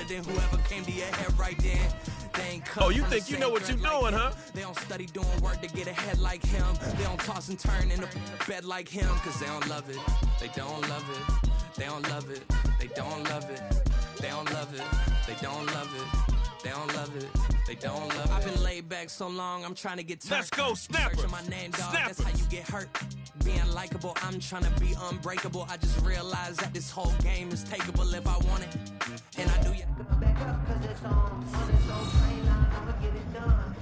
than whoever came to your head right then. Oh, you think you know what you're doing, huh? They don't study doing work to get ahead like him. They don't toss and turn in the bed like him, cause they don't love it. They don't love it. They don't love it. They don't love it. They don't love it. They don't love it. They don't love it. They don't love it. I've been laid back so long, I'm trying to get turned. Let's go, Snappers. Searching my name, dog. Snappers. That's how you get hurt. Being likable, I'm trying to be unbreakable. I just realized that this whole game is takeable if I want it. And I do ya.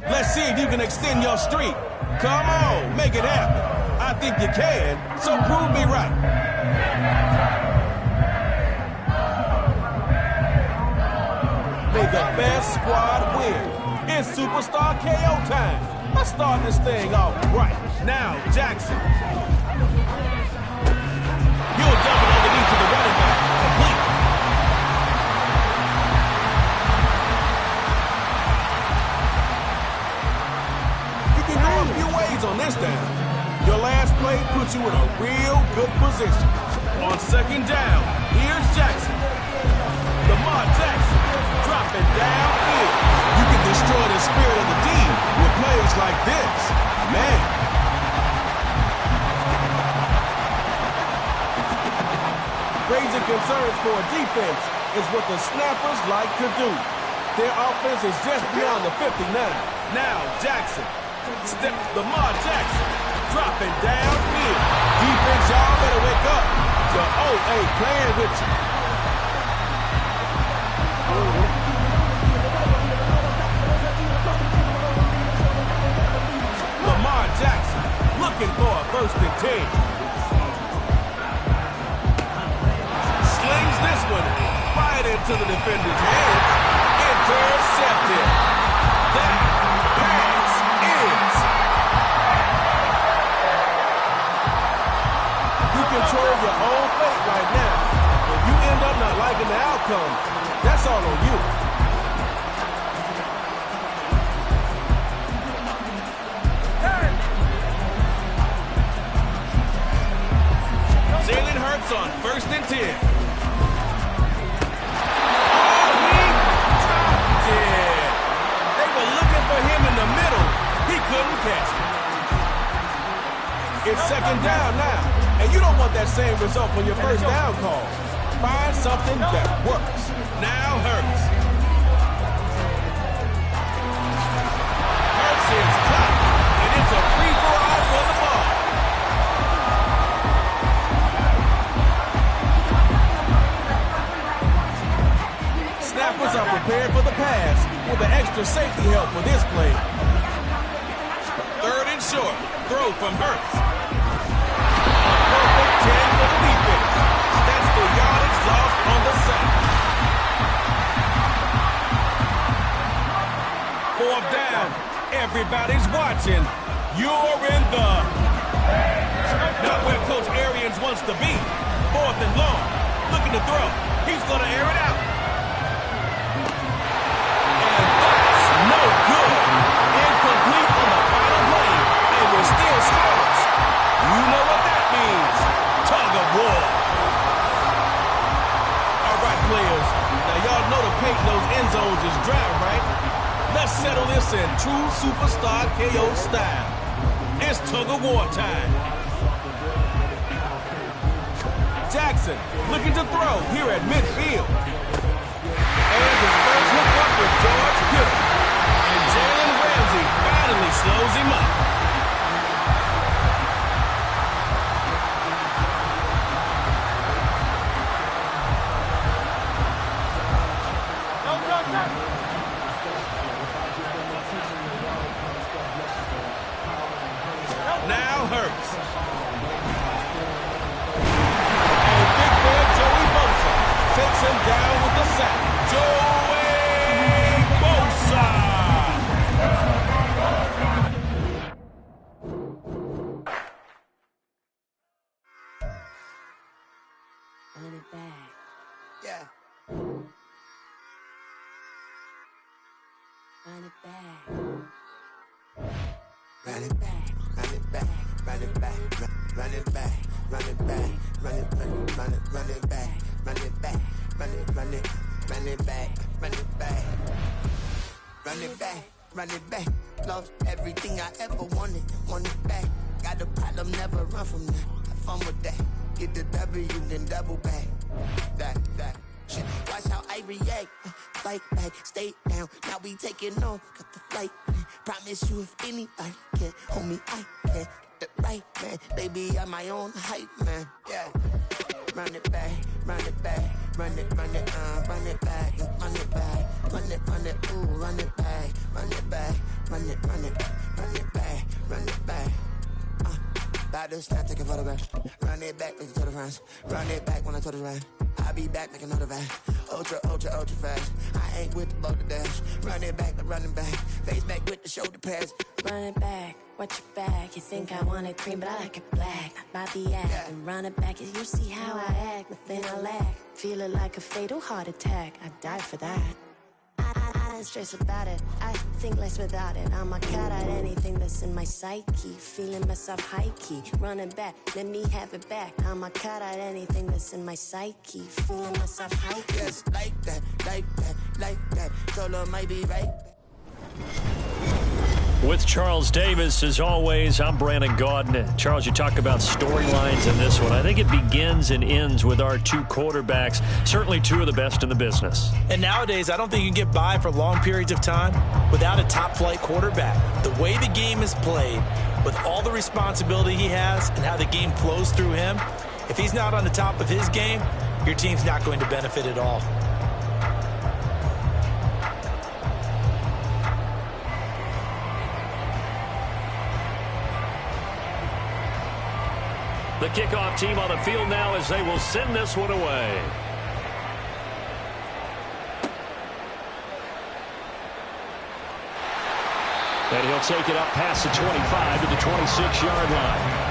Let's see if you can extend your streak. Come on, make it happen. I think you can, so prove me right. May the best squad win. It's Superstar KO time. Let's start this thing off right. Now, Jackson. You'll dump it underneath to the running back. Complete. You can go a few ways on this down. Your last play puts you in a real good position. On second down, here's Jackson. Lamar Jackson dropping downfield. You can destroy the spirit of the team with plays like this. Man. Raising concerns for a defense is what the Snappers like to do. Their offense is just beyond the 59. Now, Jackson. Lamar Jackson dropping downfield. Defense, y'all better wake up. The OA playing with you. Lamar Jackson looking for a 1st and 10. Slings this one right into the defender's hands. Intercepted. That pass is. You control your own fate right now. If you end up not liking the outcome, that's all on you. Jalen Hurts on 1st and 10. It's second down now, and you don't want that same result on your 1st down call. Find something that works. Now Hurts. Hurts is caught, and it's a free-for-all for the ball. Snappers are prepared for the pass with the extra safety help for this play. 3rd and short. Throw from Hurts. A perfect 10 for the defense. That's the yardage lost on the sack. 4th down. Everybody's watching. You're in the... Not where Coach Arians wants to be. 4th and long. Looking to throw. He's going to air it out. And that's no good. Incomplete on the final play. And we're still scoreless. You know what that means. Tug of war. All right, players. Now, y'all know the paint in those end zones is dry, right? Let's settle this in true Superstar KO style. It's tug of war time. Jackson looking to throw here at midfield. And his first hook up with George Kittle. And Jalen Ramsey finally slows him up. Now Hurts. And Big Man Joey Bosa takes him down with the sack. Joey Bosa. Run it back. Yeah. Run it back. Run it back, run it back, run it back, run it back, run it back, run it back, run it back, run it back, run it back, run it back, run run it back. Lost everything I ever wanted it back. Got a problem, never run from that. Have fun with that. Get the W, then double back. That. Shit, watch how I react. Fight back, stay down. Now we taking off, got the flight. Promise you if anybody can, homie, I can. Get the right man, baby, I'm my own hype man. Yeah. Run it back, run it back, run it back, run it back, run it, ooh, run it back, run it back, run it back, run it back. About to snap, take a photograph. Run it back, make it to the rounds. Run it back when I told it right. I'll be back, make another back. Ultra fast. I ain't with the boat to dash. Run it back, but running back. Face back with the shoulder pads. Run it back, watch your back. You think I want it cream, but I like it black. Bobby act and run it back. You see how I act, nothing I lack. Feeling like a fatal heart attack. I'd die for that. I don't stress about it. I think less without it. I'm a cat at anything that's in my psyche. Feeling myself high key. Running back, let me have it back. I'm a cat at anything that's in my psyche. Feeling myself high key. Yes, like that. Solo might be right. With Charles Davis, as always, I'm Brandon Gaudin. Charles, you talk about storylines in this one. I think it begins and ends with our two quarterbacks, certainly two of the best in the business. And nowadays, I don't think you can get by for long periods of time without a top-flight quarterback. The way the game is played, with all the responsibility he has and how the game flows through him, if he's not on the top of his game, your team's not going to benefit at all. The kickoff team on the field now as they will send this one away. And he'll take it up past the 25 to the 26-yard line.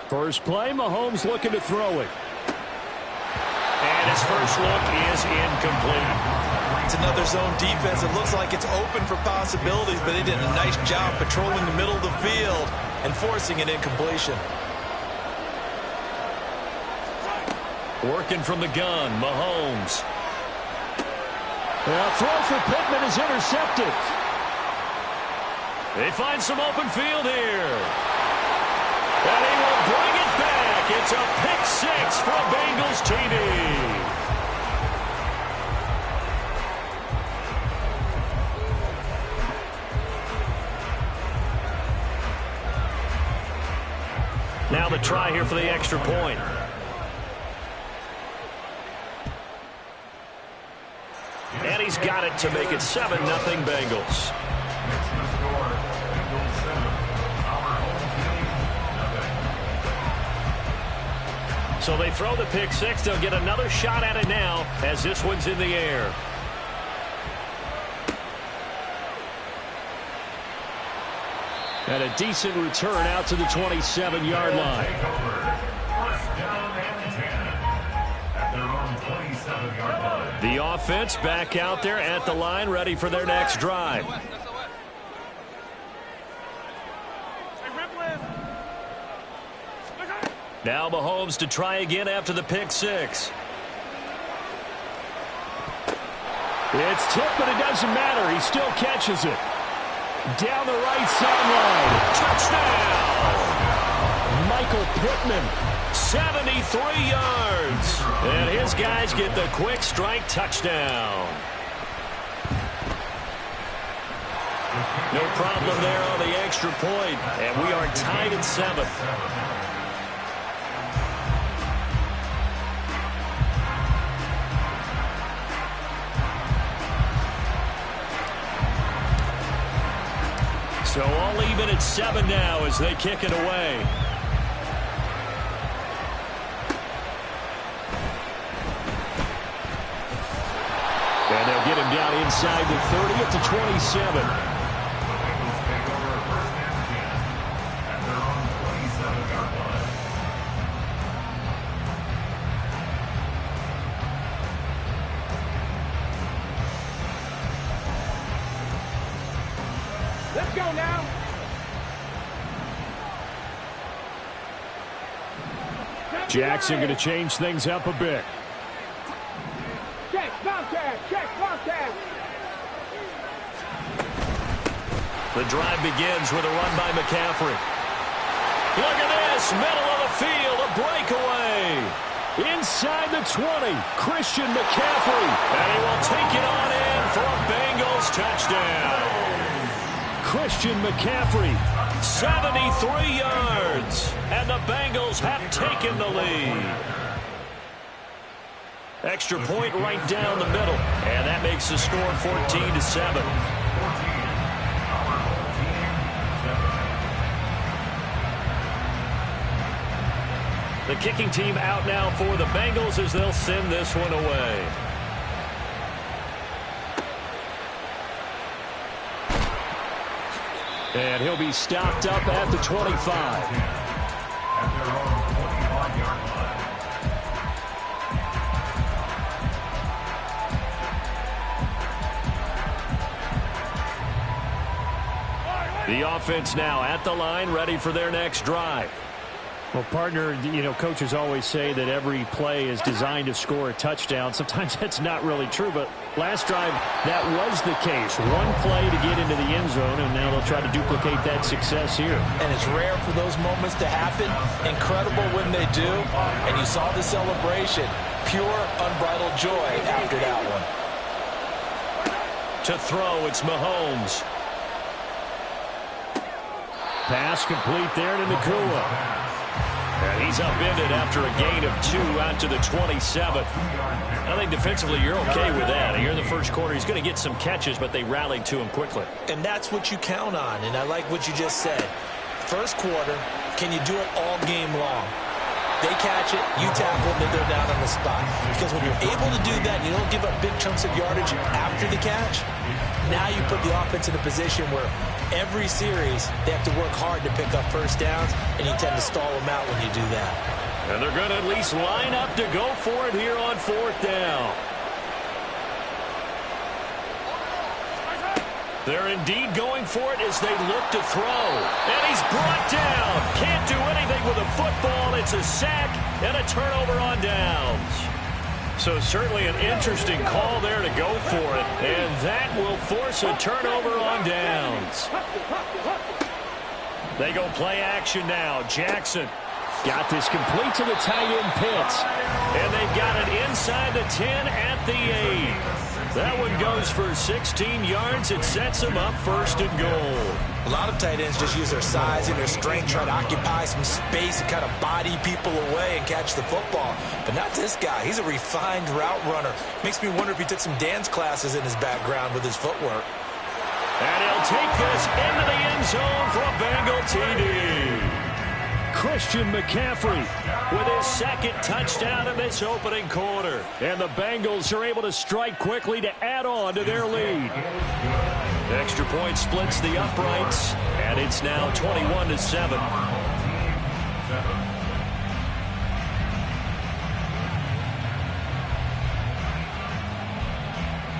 First play, Mahomes looking to throw it. And his first look is incomplete. It's another zone defense. It looks like it's open for possibilities, but they did a nice job patrolling the middle of the field and forcing an incompletion. Working from the gun, Mahomes. A throw for Pittman is intercepted. They find some open field here. And he will bring it back. It's a pick six for a Bengals TD. Now the try here for the extra point. And he's got it to make it 7-0 Bengals. So they throw the pick six. They'll get another shot at it now as this one's in the air. And a decent return out to the 27-yard line. The offense back out there at the line, ready for their next drive. Now Mahomes to try again after the pick six. It's tipped, but it doesn't matter. He still catches it. Down the right sideline. Touchdown! Michael Pittman, 73 yards. And his guys get the quick strike touchdown. No problem there on the extra point. And we are tied at 7. So all even at 7 now as they kick it away. And they'll get him down inside the 30 at the 27. Jackson going to change things up a bit. Check, contact. The drive begins with a run by McCaffrey. Look at this, middle of the field, a breakaway. Inside the 20, Christian McCaffrey. And he will take it on in for a Bengals touchdown. Christian McCaffrey, 73 yards. And the Bengals have taken the lead. Extra point right down the middle. And that makes the score 14-7. The kicking team out now for the Bengals as they'll send this one away. And he'll be stopped up at the 25. The offense now at the line, ready for their next drive. Well, partner, coaches always say that every play is designed to score a touchdown. Sometimes that's not really true, but last drive, that was the case. One play to get into the end zone, and now they'll try to duplicate that success here. And it's rare for those moments to happen. Incredible when they do. And you saw the celebration. Pure, unbridled joy after that one. To throw, it's Mahomes. Pass complete there to Nakua. And he's upended after a gain of 2 out to the 27. I think defensively you're okay with that. Here in the first quarter, he's going to get some catches, but they rallied to him quickly. And that's what you count on, and I like what you just said. First quarter, can you do it all game long? They catch it, you tackle them, they're down on the spot. Because when you're able to do that, you don't give up big chunks of yardage after the catch, now you put the offense in a position where every series they have to work hard to pick up first downs, and you tend to stall them out when you do that. And they're going to at least line up to go for it here on 4th down. They're indeed going for it as they look to throw. And he's brought down. Can't do anything with a football. It's a sack and a turnover on downs. So certainly an interesting call there to go for it. And that will force a turnover on downs. They go play action now. Jackson got this complete to the tight end Pitts. And they've got it inside the 10 at the 8. That one goes for 16 yards. It sets them up 1st and goal. A lot of tight ends just use their size and their strength, try to occupy some space and kind of body people away and catch the football. But not this guy. He's a refined route runner. Makes me wonder if he took some dance classes in his background with his footwork. And he'll take this into the end zone for a Bengal TD. Christian McCaffrey with his 2nd touchdown in this opening quarter. And the Bengals are able to strike quickly to add on to their lead. Extra point splits the uprights, and it's now 21-7.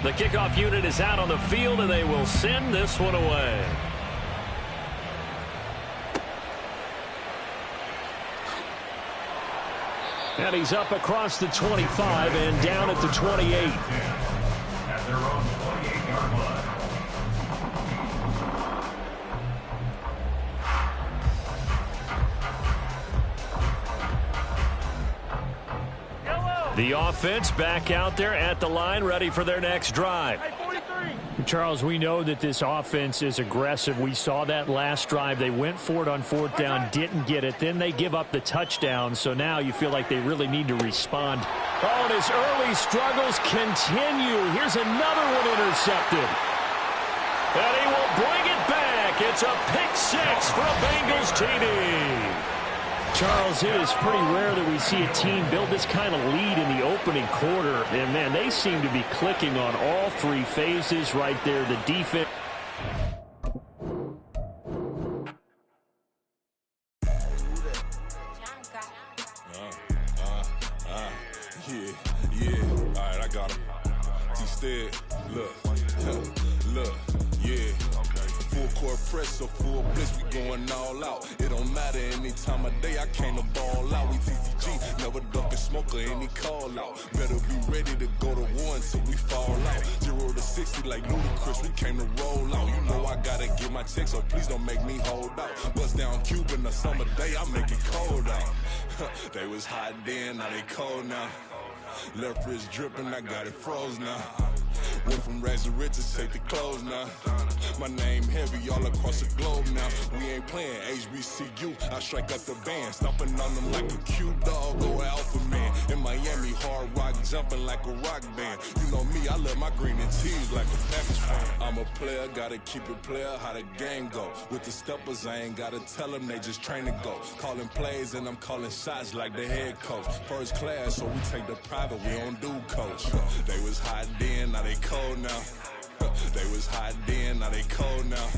The kickoff unit is out on the field, and they will send this one away. And he's up across the 25 and down at the 28. At their own 28-yard line. The offense back out there at the line, ready for their next drive. Charles, we know that this offense is aggressive. We saw that last drive. They went for it on 4th down, didn't get it. Then they give up the touchdown. So now you feel like they really need to respond. Oh, and his early struggles continue. Here's another one intercepted. And he will bring it back. It's a pick 6 for a Bengals TD. Charles, it is pretty rare that we see a team build this kind of lead in the opening quarter. And, man, they seem to be clicking on all 3 phases right there. The defense. Yeah. All right, I got him. Instead, look, yeah. Full court press, a full blitz, we going all out. It don't matter any time of day, I came to ball out. We TCG, never duck a smoker, any call out. Better be ready to go to war until we fall out. 0 to 60 like Ludacris, we came to roll out. You know I gotta get my check, so please don't make me hold out. Bust down Cuban a summer day, I make it cold out. They was hot then, now they cold now. Left wrist dripping, I got it froze now. Went from rags to riches, take the clothes now. My name heavy all across the globe now. We ain't playing HBCU, I strike up the band. Stomping on them like a cute dog or alpha man. In Miami, hard rock, jumping like a rock band. You know me, I love my green and tees like a Packers fan. I'm a player, gotta keep it player, how the game go. With the steppers, I ain't gotta tell them, they just train to go. Calling plays and I'm calling shots like the head coach. First class, so we take the private, we don't do coach. They was hot then, now they cold now. They was hot then, now they cold now.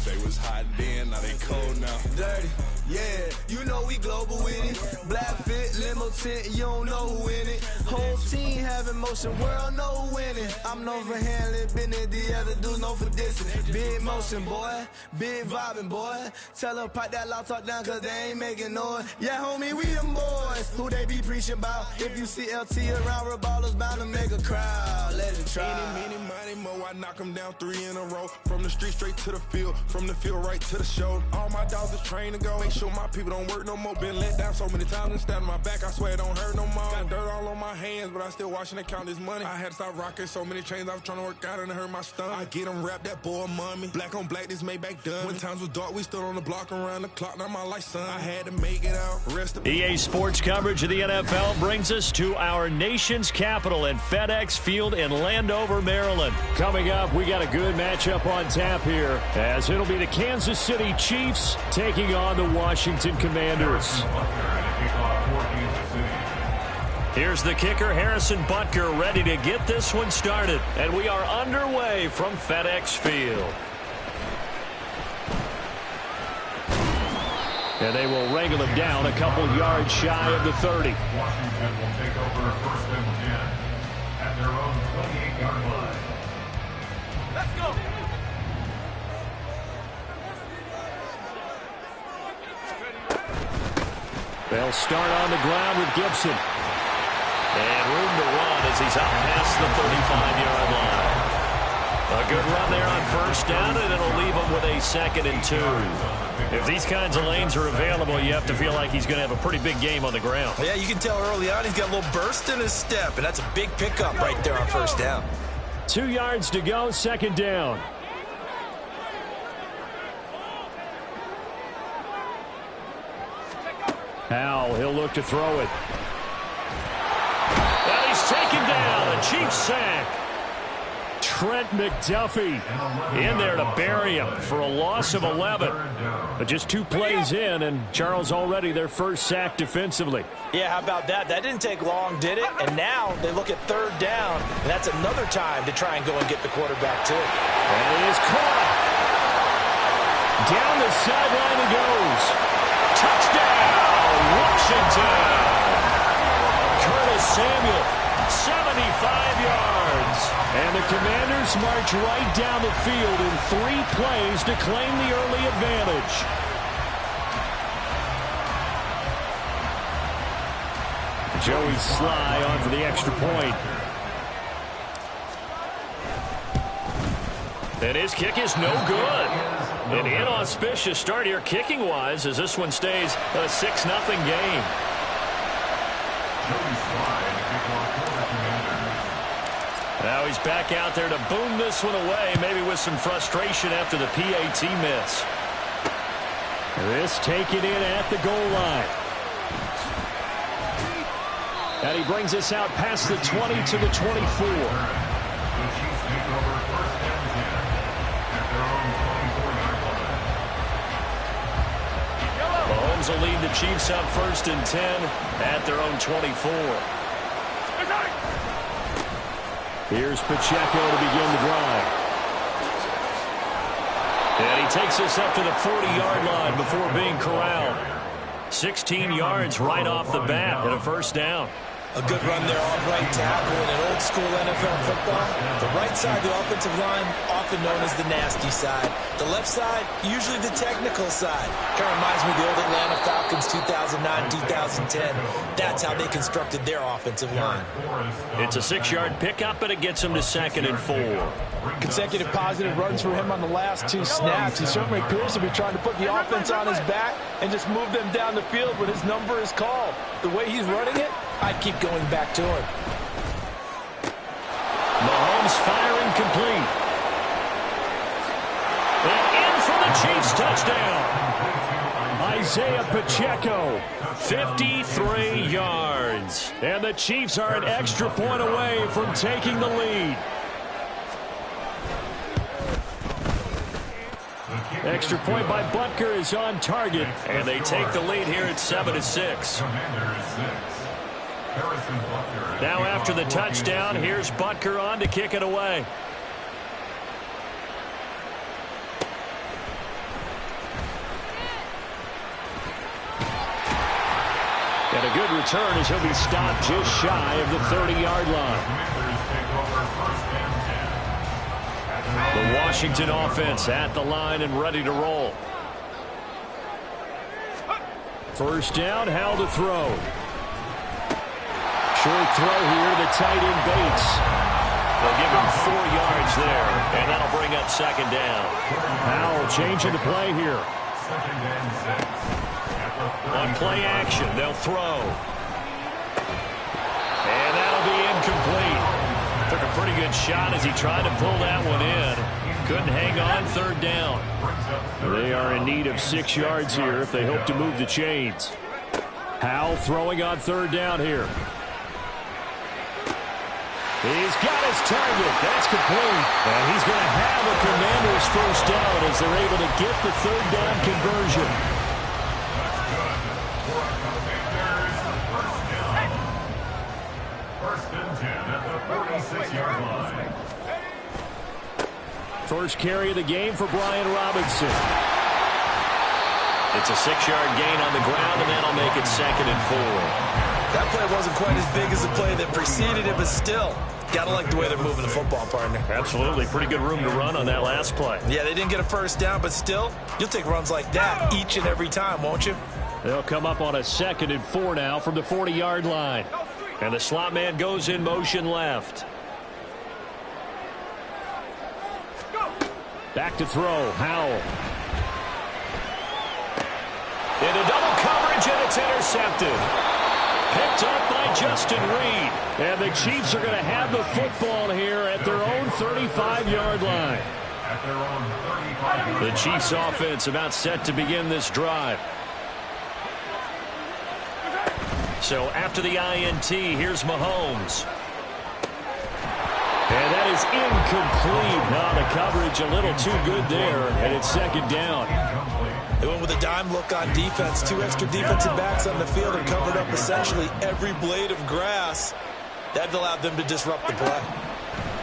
They was hot then, now they cold now. Dirty, yeah, you know we global with it. Black fit, limo tint, you don't know who in it. Whole team having motion, world know who winning. I'm known for handling business, the other dudes known for dissing. Big motion, boy, big vibing, boy. Tell them pipe that loud talk down, cause they ain't making noise. Yeah, homie, we them boys, who they be preaching about. If you see LT around, Reballo's bound to make a crowd. Let it try. Eeny, meeny, miny, mo, I knock them down 3 in a row. From the street straight to the field, from the field right to the show. All my dogs is trained to go. Make sure my people don't work no more. Been let down so many times and stand on my back. I swear it don't hurt no more. Got dirt all on my hands, but I still watching and count this money. I had to stop rocking so many chains. I was trying to work out and it hurt my stomach. I get them wrapped, that boy mommy. Black on black, this Maybach done. When times was dark, we stood on the block around the clock. Now my life, son. I had to make it out. Rest of EA Sports coverage of the NFL brings us to our nation's capital at FedEx Field in Landover, Maryland. Coming up, we got a good matchup on tap here, as it'll be the Kansas City Chiefs taking on the Washington Commanders. Here's the kicker, Harrison Butker, ready to get this one started. And we are underway from FedEx Field. And they will wrangle him down a couple yards shy of the 30. Washington will take over first and 10 at their own 28-yard line. Let's go. They'll start on the ground with Gibson. And room to run as he's out past the 35-yard line. A good run there on first down, and it'll leave him with a 2nd and 2. If these kinds of lanes are available, you have to feel like he's going to have a pretty big game on the ground. Yeah, you can tell early on he's got a little burst in his step, and that's a big pickup right there on first down. 2 yards to go, 2nd down. Now he'll look to throw it. And he's taken down. A Chiefs sack. Trent McDuffie in there to bury him for a loss of 11. But just 2 plays in, and Charles already their first sack defensively. Yeah, how about that? That didn't take long, did it? And now they look at 3rd down, and that's another time to try and go and get the quarterback, too. And it is caught. Down the sideline he goes. Touchdown, Washington. Curtis Samuel, 75 yards. And the Commanders march right down the field in 3 plays to claim the early advantage. Joey Sly on for the extra point. And his kick is no good. An inauspicious start here kicking-wise as this one stays a 6-0 game. Now he's back out there to boom this one away, maybe with some frustration after the PAT miss. This taken in at the goal line. And he brings us out past the 20 to the 24. Mahomes will lead the Chiefs out 1st and 10 at their own 24. Here's Pacheco to begin the drive. And he takes us up to the 40-yard line before being corralled. 16 yards right off the bat and a 1st down. A good run there off right tackle in an old-school NFL football. The right side of the offensive line, often known as the nasty side. The left side, usually the technical side. Kind of reminds me of the old Atlanta Falcons 2009-2010. That's how they constructed their offensive line. It's a 6-yard pickup, and it gets them to 2nd and 4. Consecutive positive runs for him on the last 2 snaps. He certainly appears to be trying to put the offense on his back and just move them down the field when his number is called. The way he's running it, I'd keep going back to him. Mahomes firing complete. And in for the Chiefs touchdown. Isaiah Pacheco, 53 yards. And the Chiefs are an extra point away from taking the lead. Extra point by Butker is on target, and they take the lead here at 7-6. Now after the touchdown, here's Butker on to kick it away. And a good return as he'll be stopped just shy of the 30-yard line. The Washington offense at the line and ready to roll. First down, Howell to throw. Short throw here to the tight end Bates. They'll give him 4 yards there, and that'll bring up 2nd down. Howell changing the play here. On play action, they'll throw. And that'll be incomplete. Took a pretty good shot as he tried to pull that one in. Couldn't hang on 3rd down. They are in need of 6 yards here if they hope to move the chains. Howell throwing on 3rd down here. He's got his target. That's complete. And he's going to have a Commanders first down as they're able to get the 3rd down conversion. First carry of the game for Brian Robinson. It's a 6-yard gain on the ground, and that'll make it 2nd and 4. That play wasn't quite as big as the play that preceded it, but still, got to like the way they're moving the football, partner. Absolutely. Pretty good room to run on that last play. Yeah, they didn't get a first down, but still, you'll take runs like that each and every time, won't you? They'll come up on a 2nd and 4 now from the 40-yard line. And the slot man goes in motion left. Back to throw, Howell. Into double coverage, and it's intercepted. Picked up by Justin Reed. And the Chiefs are going to have the football here at their own 35-yard line. The Chiefs offense about set to begin this drive. So after the INT, here's Mahomes. And that is incomplete. Now the coverage a little too good there, and it's 2nd down. They went with a dime look on defense. 2 extra defensive backs on the field and covered up essentially every blade of grass. That allowed them to disrupt the play.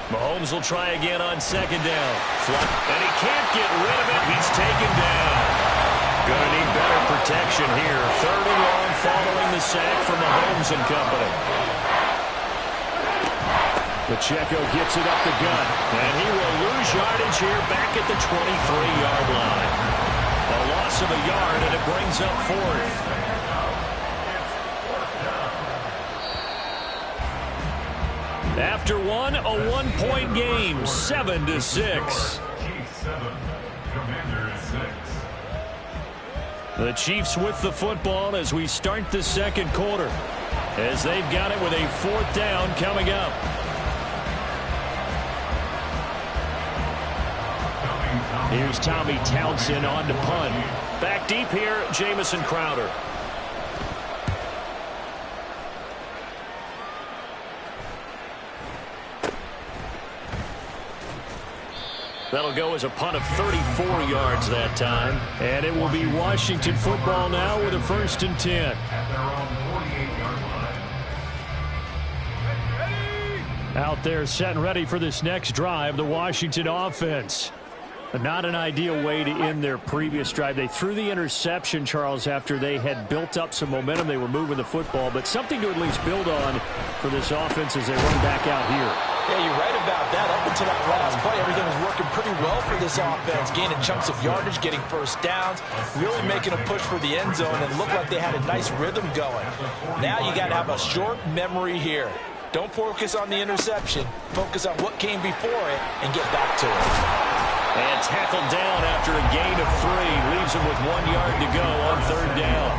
Mahomes will try again on 2nd down. And he can't get rid of it. He's taken down. Going to need better protection here. 3rd and long following the sack from Mahomes and company. Pacheco gets it up the gut, and he will lose yardage here back at the 23-yard line. A loss of a yard, and it brings up 4th. After one, a 1-point game, 7-6. The Chiefs with the football as we start the 2nd quarter, as they've got it with a 4th down coming up. Here's Tommy Townsend on to punt. Back deep here, Jamison Crowder. That'll go as a punt of 34 yards that time. And it will be Washington football now with a 1st and 10. Out there set and ready for this next drive, the Washington offense. Not an ideal way to end their previous drive. They threw the interception, Charles, after they had built up some momentum. They were moving the football, but something to at least build on for this offense as they run back out here. Yeah, you're right about that. Up until that last play, everything was working pretty well for this offense, gaining chunks of yardage, getting first downs, really making a push for the end zone, and looked like they had a nice rhythm going. Now you got to have a short memory here. Don't focus on the interception. Focus on what came before it and get back to it. And tackled down after a gain of 3. Leaves him with 1 yard to go on 3rd down.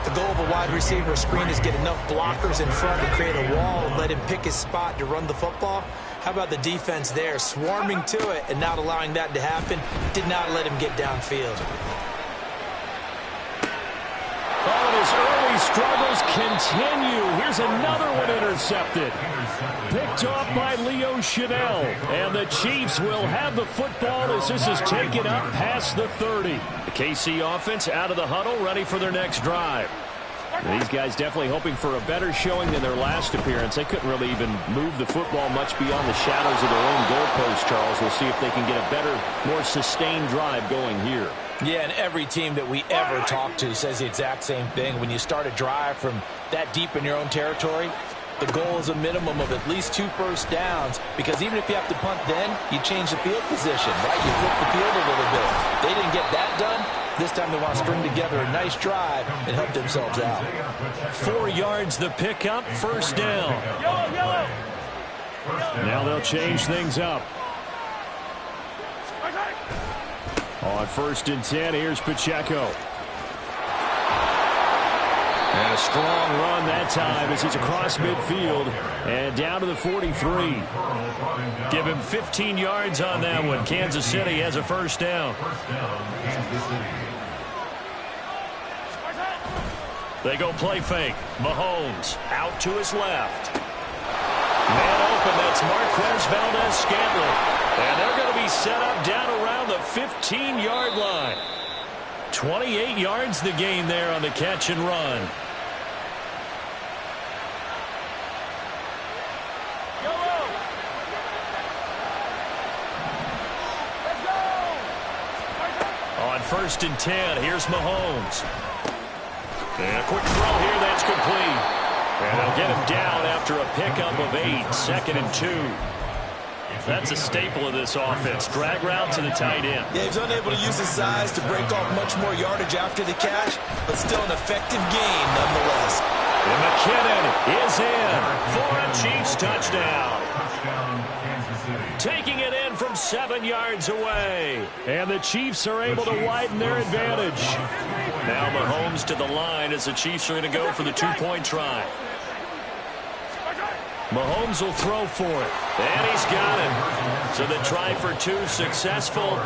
The goal of a wide receiver screen is get enough blockers in front to create a wall and let him pick his spot to run the football. How about the defense there, swarming to it and not allowing that to happen? Did not let him get downfield. Oh, his early struggles continue. Here's another one intercepted. Picked off by Leo Chanel. And the Chiefs will have the football as this is taken up past the 30. The KC offense out of the huddle, ready for their next drive. These guys definitely hoping for a better showing than their last appearance. They couldn't really even move the football much beyond the shadows of their own goalpost, Charles. We'll see if they can get a better, more sustained drive going here. Yeah, and every team that we ever talk to says the exact same thing. When you start a drive from that deep in your own territory, the goal is a minimum of at least 2 first downs, because even if you have to punt then, you change the field position, right? You flip the field a little bit. They didn't get that done. This time they want to string together a nice drive and help themselves out. 4 yards the pickup, 1st down. Now they'll change things up. On 1st and 10, here's Pacheco. And a strong run that time as he's across midfield and down to the 43. Give him 15 yards on that one. Kansas City has a 1st down. They go play fake. Mahomes out to his left. Man open, that's Marquez Valdes-Scantling. And they're going to be set up down around the 15-yard line. 28 yards the gain there on the catch and run. On 1st and 10, here's Mahomes. And a quick throw here, that's complete. And they'll get him down after a pickup of 8, 2nd and 2. That's a staple of this offense. Drag route to the tight end. Yeah, he's unable to use his size to break off much more yardage after the catch, but still an effective gain nonetheless. And McKinnon is in for a Chiefs touchdown. Taking it in from 7 yards away. And the Chiefs are able to widen their advantage. Now Mahomes to the line as the Chiefs are going to go for the 2-point try. Mahomes will throw for it. And he's got it. So the try for 2 successful.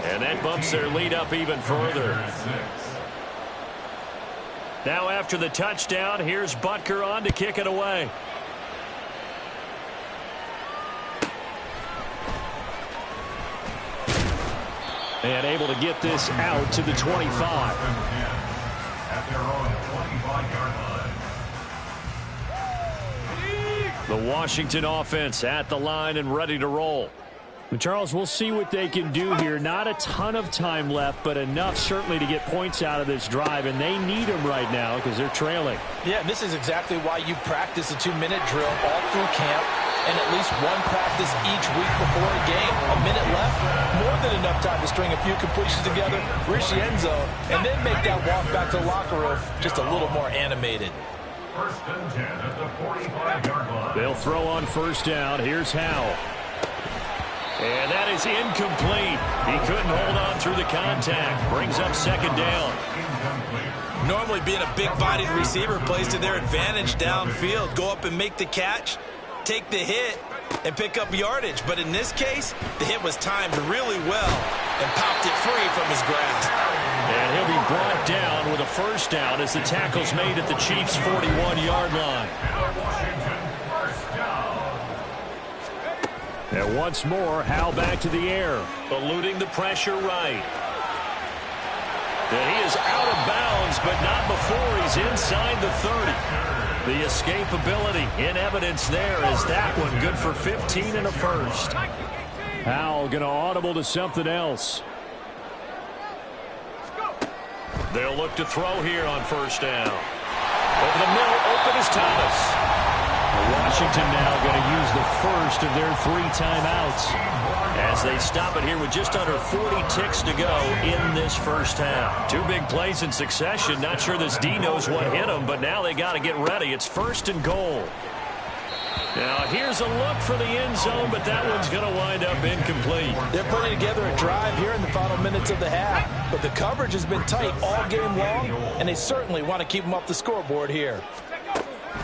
And that bumps their lead up even further. Now after the touchdown, here's Butker on to kick it away. And able to get this out to the 25. At their own 25-yard line. The Washington offense at the line and ready to roll. Charles, we'll see what they can do here. Not a ton of time left, but enough certainly to get points out of this drive, and they need them right now because they're trailing. Yeah, this is exactly why you practice a 2-minute drill all through camp and at least one practice each week before a game. A minute left, more than enough time to string a few completions together, reach the end zone, and then make that walk back to the locker room just a little more animated. 1st and 10 at the 45-yard line. They'll throw on 1st down. Here's Howell. And that is incomplete. He couldn't hold on through the contact. Brings up 2nd down. Normally being a big-bodied receiver plays to their advantage downfield. Go up and make the catch, take the hit, and pick up yardage. But in this case, the hit was timed really well and popped it free from his grasp. And he'll be brought down with a 1st down as the tackle's made at the Chiefs' 41-yard line. And once more, Howell back to the air, eluding the pressure right. And he is out of bounds, but not before he's inside the 30. The escapability in evidence there is that one good for 15 and a 1st. Howell going to audible to something else. They'll look to throw here on first down. Over the middle, open is Thomas. Washington now going to use the first of their 3 timeouts as they stop it here with just under 40 ticks to go in this first half. 2 big plays in succession. Not sure this D knows what hit them, but now they got to get ready. It's 1st and goal. Now here's a look for the end zone, but that one's going to wind up incomplete. They're putting together a drive here in the final minutes of the half, but the coverage has been tight all game long, and they certainly want to keep them off the scoreboard here.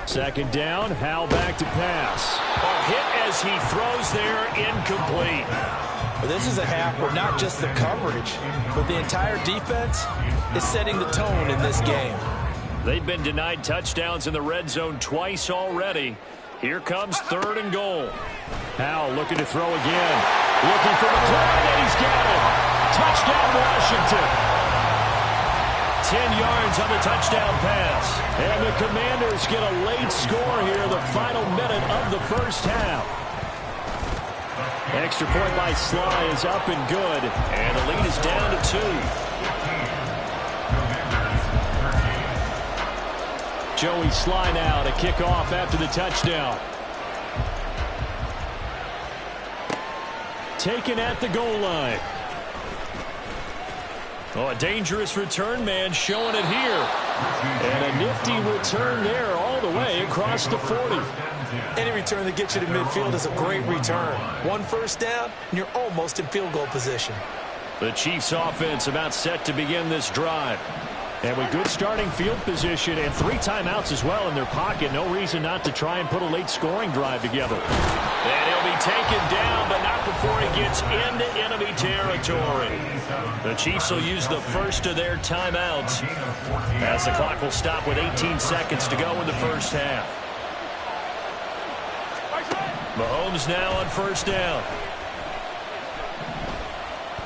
2nd down, Howell back to pass. Hit as he throws there, incomplete. Well, this is a half where not just the coverage, but the entire defense is setting the tone in this game. They've been denied touchdowns in the red zone twice already. Here comes 3rd and goal. Howell looking to throw again. Looking for McLaurin, and he's got it. Touchdown, Washington. 10 yards on the touchdown pass. And the Commanders get a late score here, the final minute of the first half. Extra point by Sly is up and good. And the lead is down to 2. Joey Sly now to kick off after the touchdown. Taken at the goal line. Oh, a dangerous return man showing it here. And a nifty return there all the way across the 40. Any return that gets you to midfield is a great return. 1 first down, and you're almost in field goal position. The Chiefs offense about set to begin this drive. And with good starting field position and 3 timeouts as well in their pocket, no reason not to try and put a late scoring drive together. And he'll be taken down, but not before he gets into enemy territory. The Chiefs will use the first of their timeouts as the clock will stop with 18 seconds to go in the first half. Mahomes now on first down.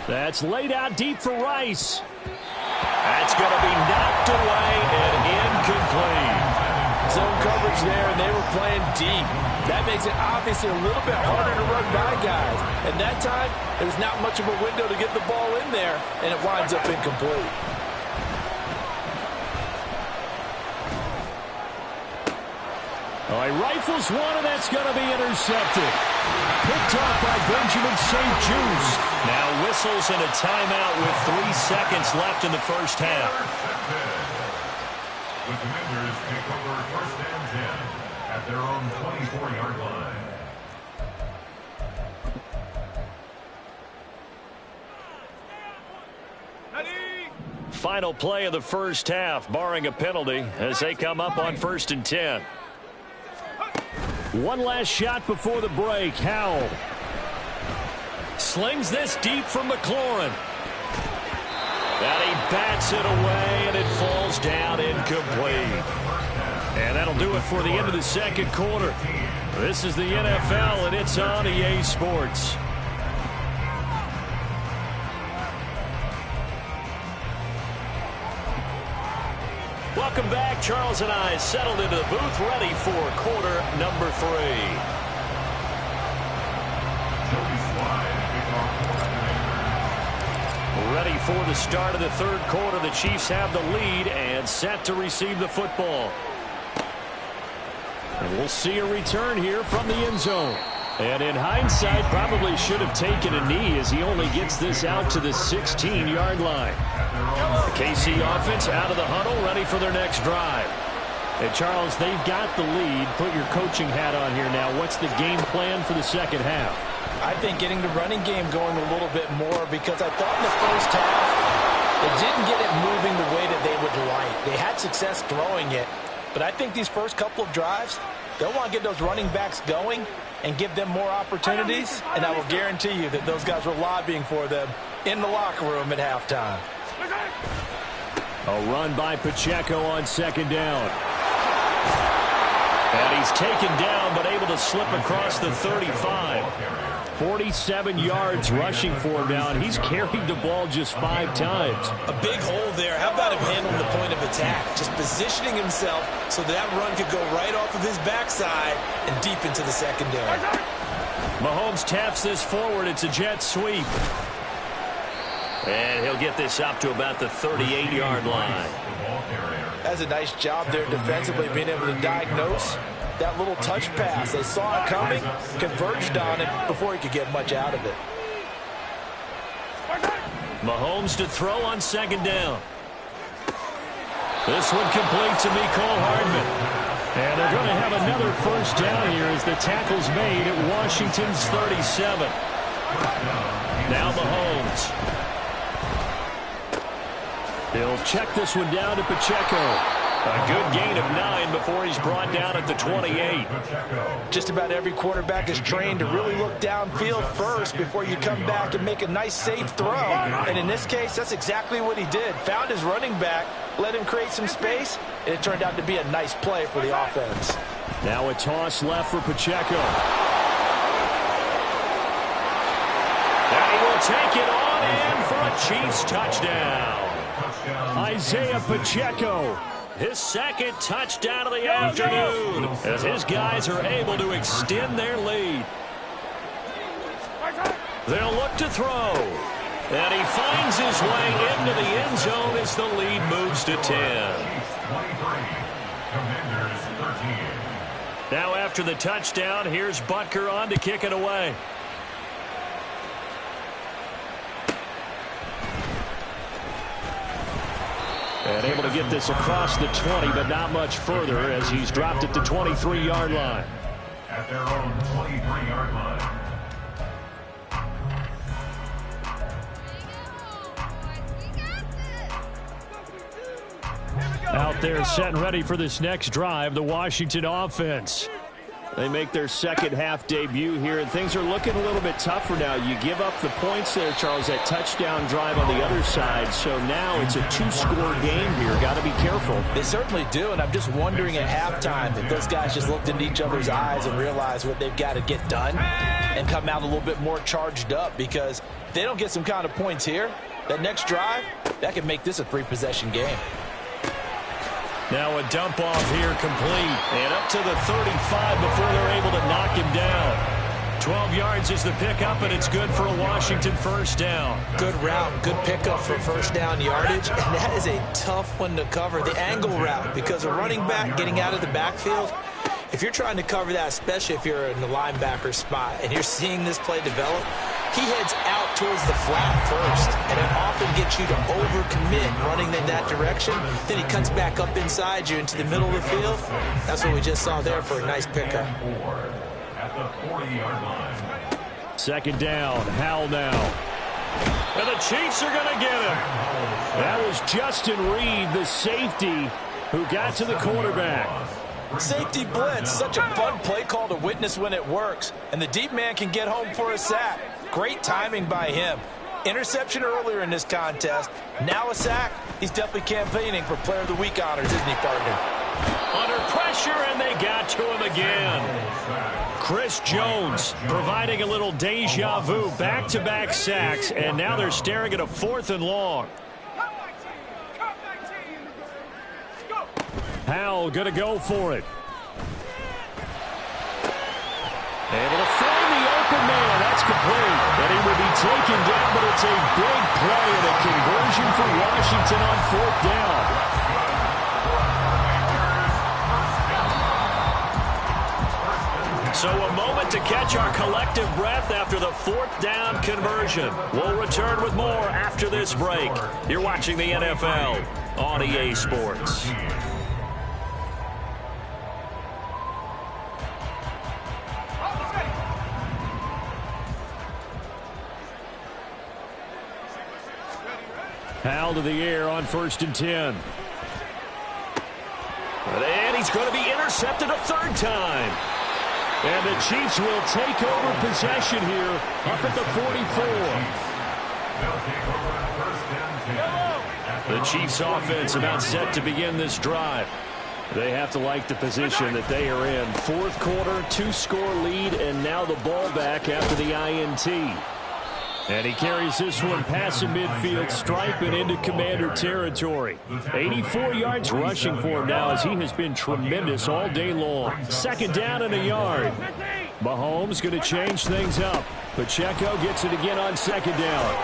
That's laid out deep for Rice. That's going to be knocked away and incomplete. Zone coverage there, and they were playing deep. That makes it obviously a little bit harder to run by guys. And that time, there was not much of a window to get the ball in there, and it winds up incomplete. Oh, he rifles one, and that's going to be intercepted. Picked off by Benjamin St. Juste. Now whistles and a timeout with 3 seconds left in the first half. The Commanders take over 1st and 10 at their own 24-yard line. Final play of the first half, barring a penalty, as they come up on 1st and 10. One last shot before the break. Howell slings this deep from McLaurin. And he bats it away, and it falls down incomplete. And that'll do it for the end of the second quarter. This is the NFL, and it's on EA Sports. Welcome back. Charles and I settled into the booth, ready for quarter number 3. Ready for the start of the third quarter. The Chiefs have the lead and set to receive the football. And we'll see a return here from the end zone. And in hindsight, probably should have taken a knee as he only gets this out to the 16-yard line. The KC offense out of the huddle, ready for their next drive. And Charles, they've got the lead. Put your coaching hat on here now. What's the game plan for the second half? I think getting the running game going a little bit more, because I thought in the first half they didn't get it moving the way that they would like. They had success throwing it, but I think these first couple of drives, they'll want to get those running backs going and give them more opportunities, and I will guarantee you that those guys were lobbying for them in the locker room at halftime. A run by Pacheco on second down. And he's taken down, but able to slip across the 35. 47 yards rushing for him now, and he's carried the ball just 5 times. A big hole there. How about him handling the point of attack? Just positioning himself so that run could go right off of his backside and deep into the secondary. Mahomes taps this forward. It's a jet sweep. And he'll get this up to about the 38-yard line. That's a nice job there defensively, being able to diagnose that little touch pass. They saw it coming, converged on it before he could get much out of it. Mahomes to throw on second down. This one complete to Mecole Hardman. And they're going to have another first down here as the tackle's made at Washington's 37. Now Mahomes. He'll check this one down to Pacheco. A good gain of 9 before he's brought down at the 28. Just about every quarterback is trained to really look downfield first before you come back and make a nice, safe throw. And in this case, that's exactly what he did. Found his running back, let him create some space, and it turned out to be a nice play for the offense. Now a toss left for Pacheco. And he will take it on in for a Chiefs touchdown. Isaiah Pacheco. His second touchdown of the afternoon as his guys are able to extend their lead. They'll look to throw. And he finds his way into the end zone as the lead moves to 10. Now after the touchdown, here's Butker on to kick it away. And able to get this across the 20, but not much further as he's dropped at the 23-yard line. At their own 23-yard line. Out there set and ready for this next drive, the Washington offense. They make their second half debut here, and things are looking a little bit tougher now. You give up the points there, Charles, that touchdown drive on the other side. So now it's a two-score game here. Got to be careful. They certainly do, and I'm just wondering at halftime if those guys just looked into each other's eyes and realized what they've got to get done and come out a little bit more charged up, because if they don't get some kind of points here, that next drive, that could make this a three-possession game. Now a dump off here complete. And up to the 35 before they're able to knock him down. 12 yards is the pickup, and it's good for a Washington first down. Good route, good pickup for first down yardage, and that is a tough one to cover, the angle route, because a running back getting out of the backfield, if you're trying to cover that, especially if you're in the linebacker spot, and you're seeing this play develop, he heads out towards the flat first, and it often gets you to overcommit running in that direction. Then he cuts back up inside you into the middle of the field. That's what we just saw there for a nice pickup. At the 40-yard line. Second down, Howell now. And the Chiefs are going to get him. That was Justin Reed, the safety, who got to the quarterback. Safety blitz, such a fun play call to witness when it works. And the deep man can get home for a sack. Great timing by him. Interception earlier in this contest. Now a sack. He's definitely campaigning for Player of the Week honors, isn't he, partner? Under pressure, and they got to him again. Chris Jones providing a little deja vu. Back-to-back sacks, and now they're staring at a 4th and long. Howell going to go for it. Able to find the open man. That's complete. And he will be taken down, but it's a big play and a conversion for Washington on 4th down. So a moment to catch our collective breath after the 4th down conversion. We'll return with more after this break. You're watching the NFL on EA Sports. Howell to the air on 1st and 10. And he's going to be intercepted a 3rd time. And the Chiefs will take over possession here up at the 44. The Chiefs offense about set to begin this drive. They have to like the position that they are in. 4th quarter, 2-score lead, and now the ball back after the INT. And he carries this one past the midfield stripe and into Commander territory. 84 yards rushing for him now as he has been tremendous all day long. 2nd down and a yard. Mahomes going to change things up. Pacheco gets it again on second down.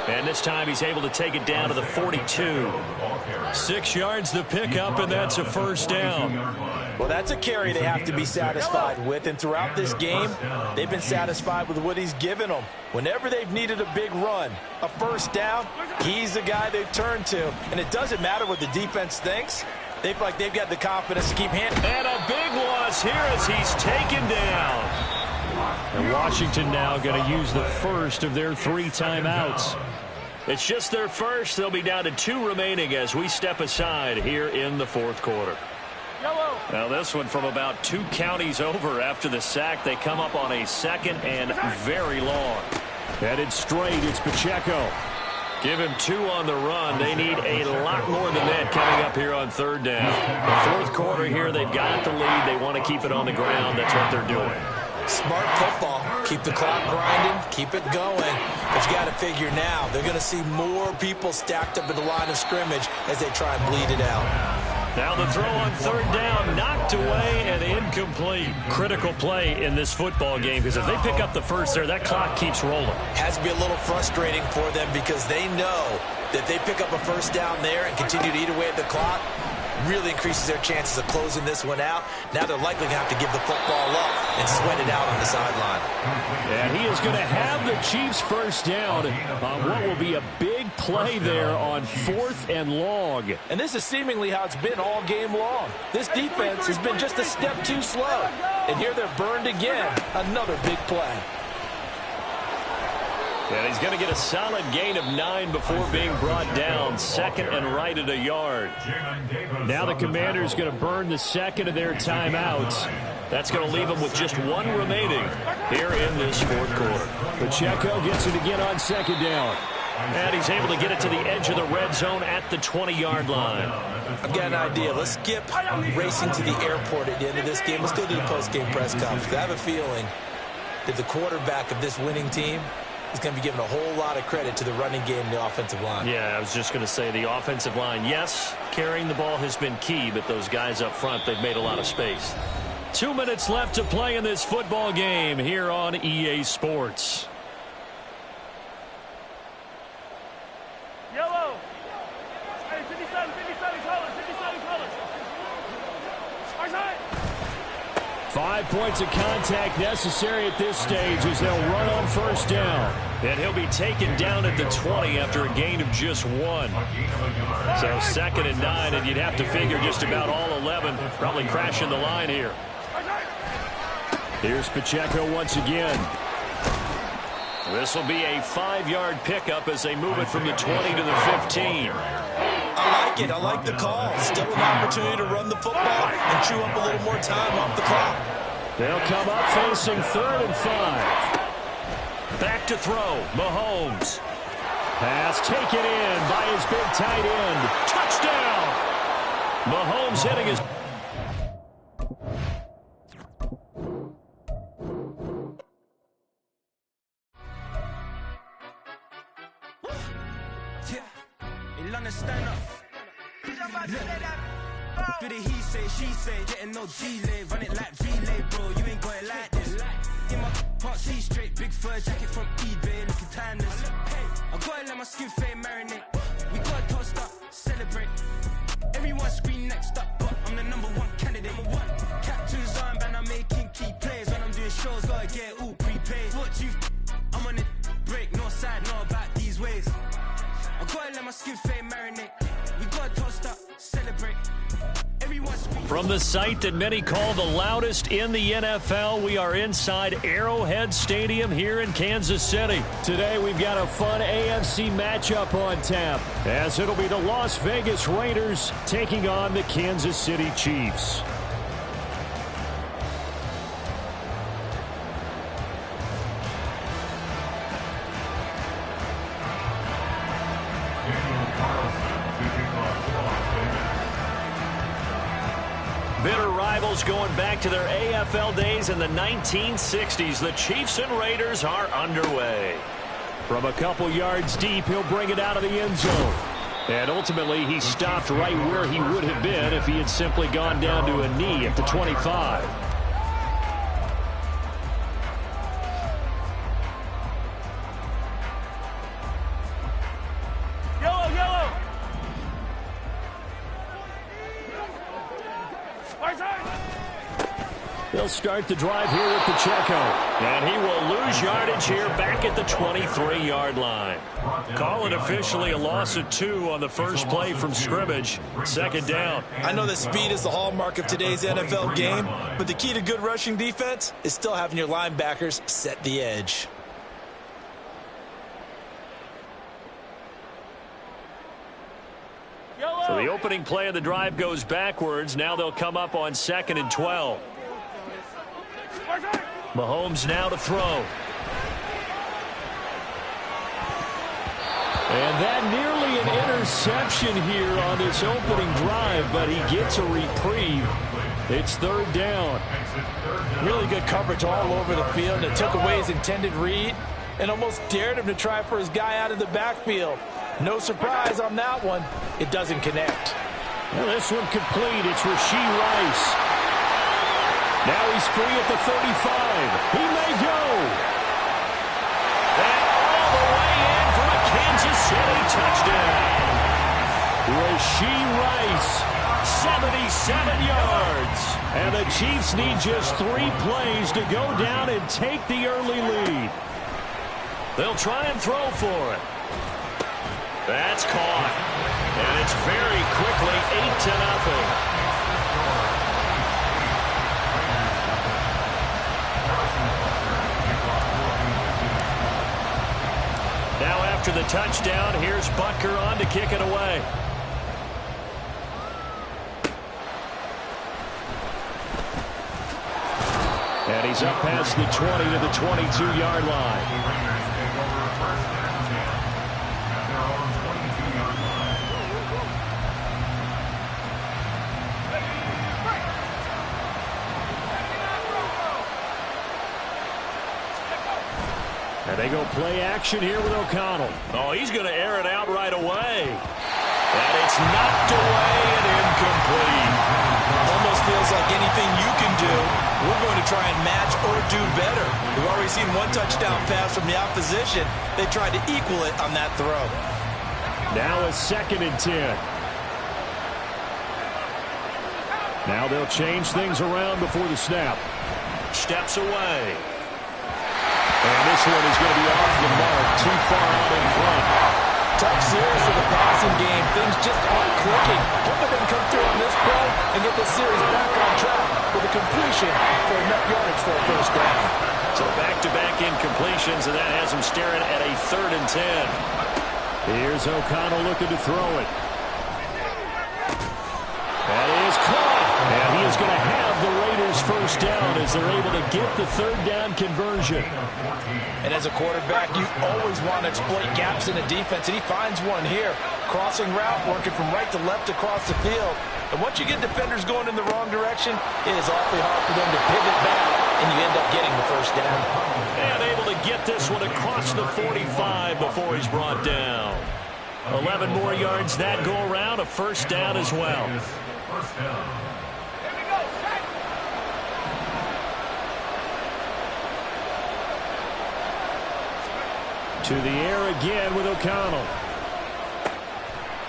And this time he's able to take it down to the 42. 6 yards the pickup, and that's a first down. Well, that's a carry they have to be satisfied with, and throughout this game, they've been satisfied with what he's given them. Whenever they've needed a big run, a first down, he's the guy they've turned to. And it doesn't matter what the defense thinks. They feel like they've got the confidence to keep handling. And a big loss here as he's taken down. And Washington now going to use the first of their 3 timeouts. It's just their first. They'll be down to 2 remaining as we step aside here in the fourth quarter. Now this one from about 2 counties over after the sack. They come up on a second and very long. Headed straight, it's Pacheco. Give him 2 on the run. They need a lot more than that coming up here on third down. The fourth quarter here, they've got the lead. They want to keep it on the ground. That's what they're doing. Smart football. Keep the clock grinding. Keep it going. But you got to figure now, they're going to see more people stacked up in the line of scrimmage as they try and bleed it out. Now the throw on third down, knocked away and incomplete. Critical play in this football game because if they pick up the first there, that clock keeps rolling. Has to be a little frustrating for them because they know that they pick up a first down there and continue to eat away at the clock, really increases their chances of closing this one out. Now they're likely going to have to give the football up and sweat it out on the sideline. And he is going to have the Chiefs first down on what will be a big play there on 4th and long. And this is seemingly how it's been all game long. This defense has been just a step too slow. And here they're burned again. Another big play. And he's going to get a solid gain of 9 before being brought down. 2nd and right at a yard. Now the Commanders going to burn the second of their timeouts. That's going to leave them with just 1 remaining here in this fourth quarter. Pacheco gets it again on second down. And he's able to get it to the edge of the red zone at the 20-yard line. I've got an idea. Let's skip racing to the airport at the end of this game. Let's go to the post-game press conference. I have a feeling that the quarterback of this winning team is going to be given a whole lot of credit to the running game and the offensive line. Yeah, I was just going to say the offensive line, yes, carrying the ball has been key, but those guys up front, they've made a lot of space. 2 minutes left to play in this football game here on EA Sports. Yellow. Hey, 57 colors. 57 colors. 5 points of contact necessary at this stage as they'll run on first down. And he'll be taken down at the 20 after a gain of just 1. So 2nd and 9, and you'd have to figure just about all 11 probably crashing the line here. Here's Pacheco once again. This will be a 5-yard pickup as they move it from the 20 to the 15. I like it. I like the call. Still an opportunity to run the football and chew up a little more time off the clock. They'll come up facing 3rd and 5. Back to throw. Mahomes. Pass taken in by his big tight end. Touchdown! Mahomes hitting his... Stand up. Do the he say, she say, getting no delay, run it like relay, bro. You ain't got it like this. In my can't see straight, big fur jacket from eBay, looking timeless. I gotta let my skin fade marinate. We gotta toast up, celebrate. Everyone scream next up, but I'm the #1 candidate. Captain's armband, I'm making key plays when I'm doing shows. Gotta get it all prepaid. What you? I'm on it, break, no side, no about these ways. I gotta let my skin fade marinate. We gotta toast up, celebrate. From the site that many call the loudest in the NFL, we are inside Arrowhead Stadium here in Kansas City. Today we've got a fun AFC matchup on tap, as it'll be the Las Vegas Raiders taking on the Kansas City Chiefs. Bitter rivals going back to their AFL days in the 1960s. The Chiefs and Raiders are underway. From a couple yards deep, he'll bring it out of the end zone. And ultimately, he stopped right where he would have been if he had simply gone down to a knee at the 25. They'll start the drive here with Pacheco. And he will lose yardage here back at the 23-yard line. Call it officially a loss of 2 on the first play from scrimmage. Second down. I know that speed is the hallmark of today's NFL game, but the key to good rushing defense is still having your linebackers set the edge. So the opening play of the drive goes backwards. Now they'll come up on 2nd and 12. Mahomes now to throw. And that nearly an interception here on this opening drive, but he gets a reprieve. It's 3rd down. Really good coverage all over the field. It took away his intended read and almost dared him to try for his guy out of the backfield. No surprise on that one. It doesn't connect. Well, this one complete. It's Rashee Rice. Now he's free at the 35. He may go. And all the way in for a Kansas City touchdown. Rashee Rice, 77 yards. And the Chiefs need just 3 plays to go down and take the early lead. They'll try and throw for it. That's caught. And it's very quickly 8-0. Now after the touchdown, here's Butker on to kick it away. And he's up past the 20 to the 22-yard line. And they go play action here with O'Connell. Oh, he's going to air it out right away. And it's knocked away and incomplete. Almost feels like anything you can do, we're going to try and match or do better. We've already seen 1 touchdown pass from the opposition. They tried to equal it on that throw. Now a 2nd and 10. Now they'll change things around before the snap. Steps away. And this one is going to be off the mark, too far out in front. Tough series for the passing game. Things just aren't clicking. Hoping they can come through on this play and get this series back on track with a completion for enough yardage for a first down. So back-to-back incompletions, and that has him staring at a 3rd and 10. Here's O'Connell looking to throw it. That is caught. And he is going to have the Raiders first down as they're able to get the 3rd down conversion. And as a quarterback, you always want to exploit gaps in the defense, and he finds one here. Crossing route, working from right to left across the field. And once you get defenders going in the wrong direction, it is awfully hard for them to pivot back, and you end up getting the first down. And able to get this one across the 45 before he's brought down. 11 more yards that go around, a first down as well. First down. To the air again with O'Connell.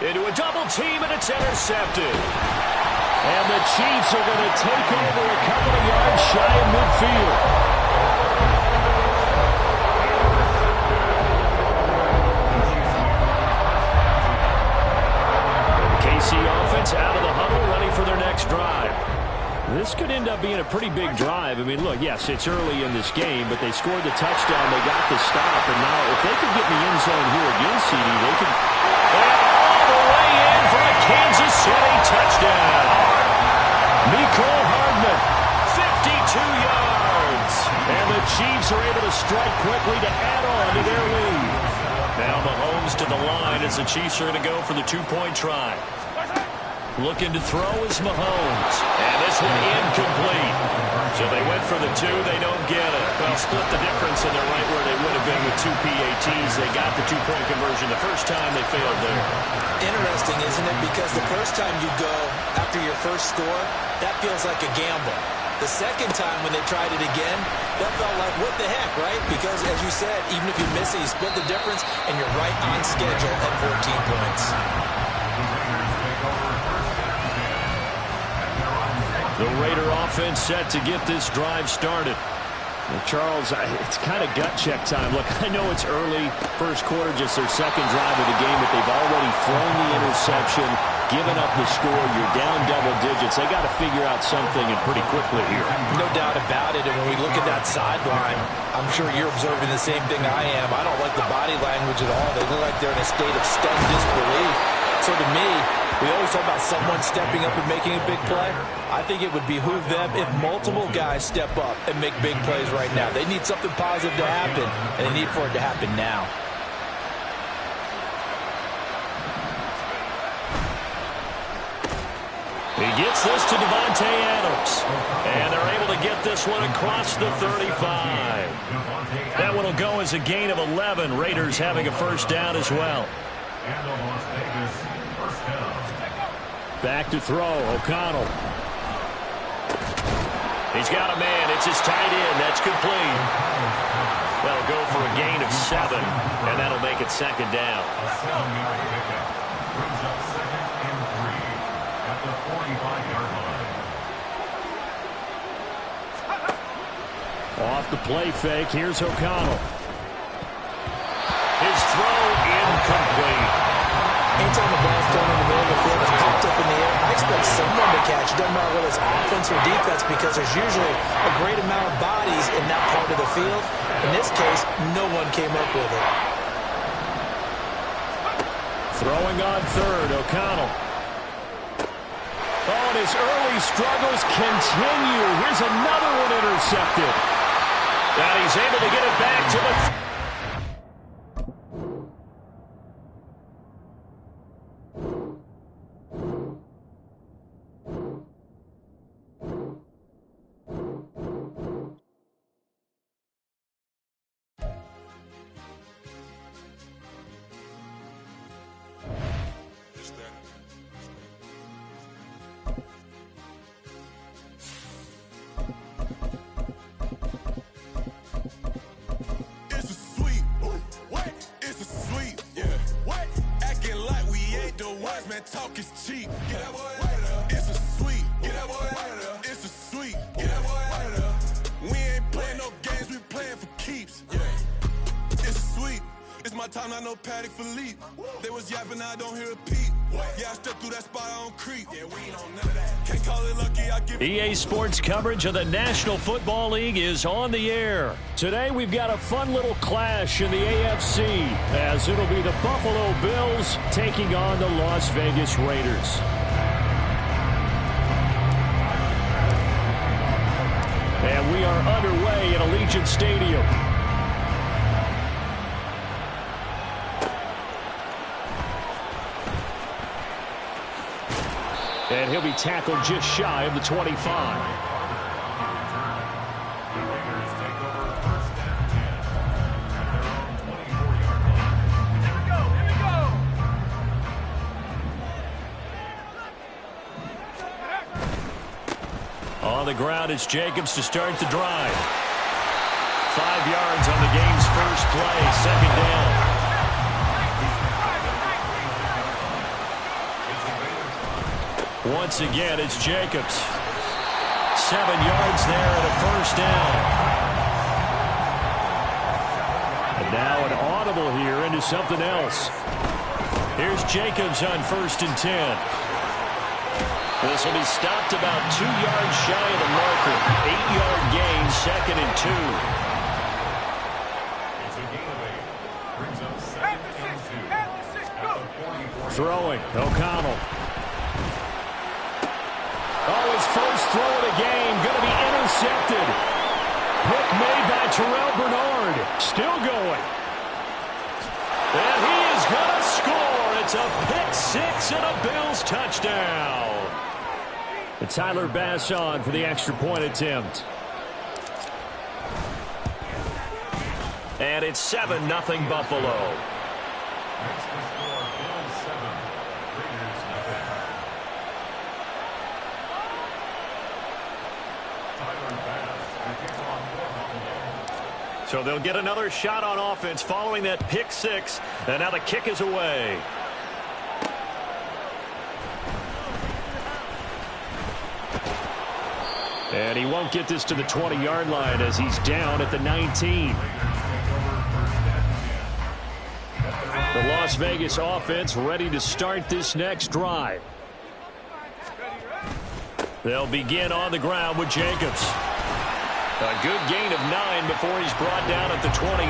Into a double team, and it's intercepted. And the Chiefs are going to take over a couple of yards shy of midfield. KC offense out of the huddle, ready for their next drive. This could end up being a pretty big drive. I mean, look, yes, it's early in this game, but they scored the touchdown. They got the stop. And now if they could get in the end zone here again, CD, they could... And all the way in for a Kansas City touchdown. Mecole Hardman, 52 yards. And the Chiefs are able to strike quickly to add on to their lead. Now Mahomes to the line as the Chiefs are going to go for the 2-point try. Looking to throw is Mahomes. And this one incomplete. So they went for the 2. They don't get it. Well, split the difference, and they're right where they would have been with 2 PATs. They got the 2-point conversion the first time. They failed there. Interesting, isn't it? Because the first time you go after your first score, that feels like a gamble. The second time when they tried it again, that felt like, what the heck, right? Because, as you said, even if you miss it, you split the difference, and you're right on schedule at 14 points. The Raider offense set to get this drive started. Well, Charles, it's kind of gut check time. Look, I know it's early, first quarter, just their second drive of the game, but they've already thrown the interception, given up the score. You're down double digits. They got to figure out something, and pretty quickly here. No doubt about it. And when we look at that sideline, I'm sure you're observing the same thing I am. I don't like the body language at all. They look like they're in a state of stunned disbelief. So to me, we always talk about someone stepping up and making a big play. I think it would behoove them if multiple guys step up and make big plays right now. They need something positive to happen, and they need for it to happen now. He gets this to Davante Adams. And they're able to get this one across the 35. That one will go as a gain of 11. Raiders having a first down as well. And the Las Vegas first down. Back to throw, O'Connell. He's got a man. It's his tight end. That's complete. That'll go for a gain of 7, and that'll make it second down. A 7-yard pickup brings up 2nd and 3 at the 45-yard line. Off the play fake, here's O'Connell. His throw incomplete. Anytime the ball's thrown in the middle of the field, it's popped up in the air, I expect someone to catch. It doesn't matter whether it's offense or defense, because there's usually a great amount of bodies in that part of the field. In this case, no one came up with it. Throwing on third, O'Connell. Oh, and his early struggles continue. Here's another one intercepted. And he's able to get it back to the... Talk is cheap. Get that boy out of there. It's a sweet. Get that boy out of there. It's a sweet. Get that boy out of there. We ain't playing no games. We playing for keeps. Yeah. It's a sweet. It's my time. Not no Patty Philippe. They was yapping. I don't hear a peep. Yeah, I stepped through that spot. I don't creep. Yeah, we ain't on none of that. Can't call it lucky. I give EA Sports coverage of the National Football League is on the air. Today we've got a fun little clash in the AFC, as it'll be the Buffalo Bills taking on the Las Vegas Raiders. And we are underway at Allegiant Stadium. And he'll be tackled just shy of the 25. On the ground, it's Jacobs to start the drive. 5 yards on the game's first play, second down. Once again, it's Jacobs. 7 yards there and a first down. And now an audible here into something else. Here's Jacobs on 1st and 10. This will be stopped about 2 yards shy of the marker. 8-yard gain, 2nd and 2. It's a gain of 8. Brings up 2nd and 2. Throwing, O'Connell. Oh, his first throw of the game, going to be intercepted. Pick made by Terrell Bernard. Still going. And he is going to score. It's a pick 6 and a Bills touchdown. And Tyler Bass on for the extra point attempt. And it's 7-0 Buffalo. Next to score, Bills 7, Raiders nothing. Tyler Bass will kick off for Buffalo. So they'll get another shot on offense following that pick 6. And now the kick is away. And he won't get this to the 20-yard line as he's down at the 19. The Las Vegas offense ready to start this next drive. They'll begin on the ground with Jacobs. A good gain of 9 before he's brought down at the 28.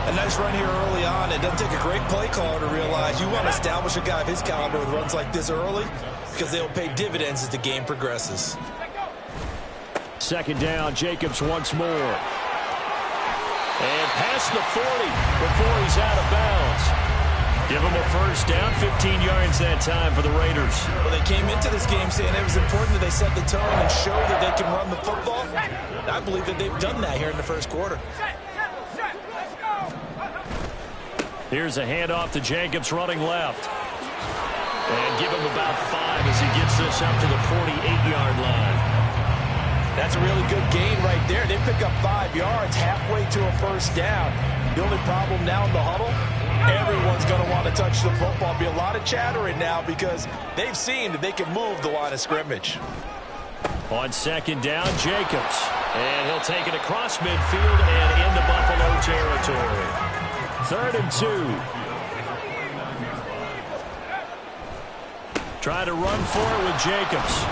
A nice run here early on. It doesn't take a great play caller to realize you want to establish a guy of his caliber with runs like this early because they'll pay dividends as the game progresses. Second down, Jacobs once more. And past the 40 before he's out of bounds. Give him a first down, 15 yards that time for the Raiders. Well, they came into this game saying it was important that they set the tone and show that they can run the football. I believe that they've done that here in the first quarter. Here's a handoff to Jacobs running left. And give him about 5 as he gets this up to the 48-yard line. That's a really good gain right there. They pick up 5 yards halfway to a first down. The only problem now in the huddle, everyone's going to want to touch the football. Be a lot of chattering now because they've seen that they can move the line of scrimmage. On second down, Jacobs. And he'll take it across midfield and into Buffalo territory. 3rd and 2. Try to run for it with Jacobs.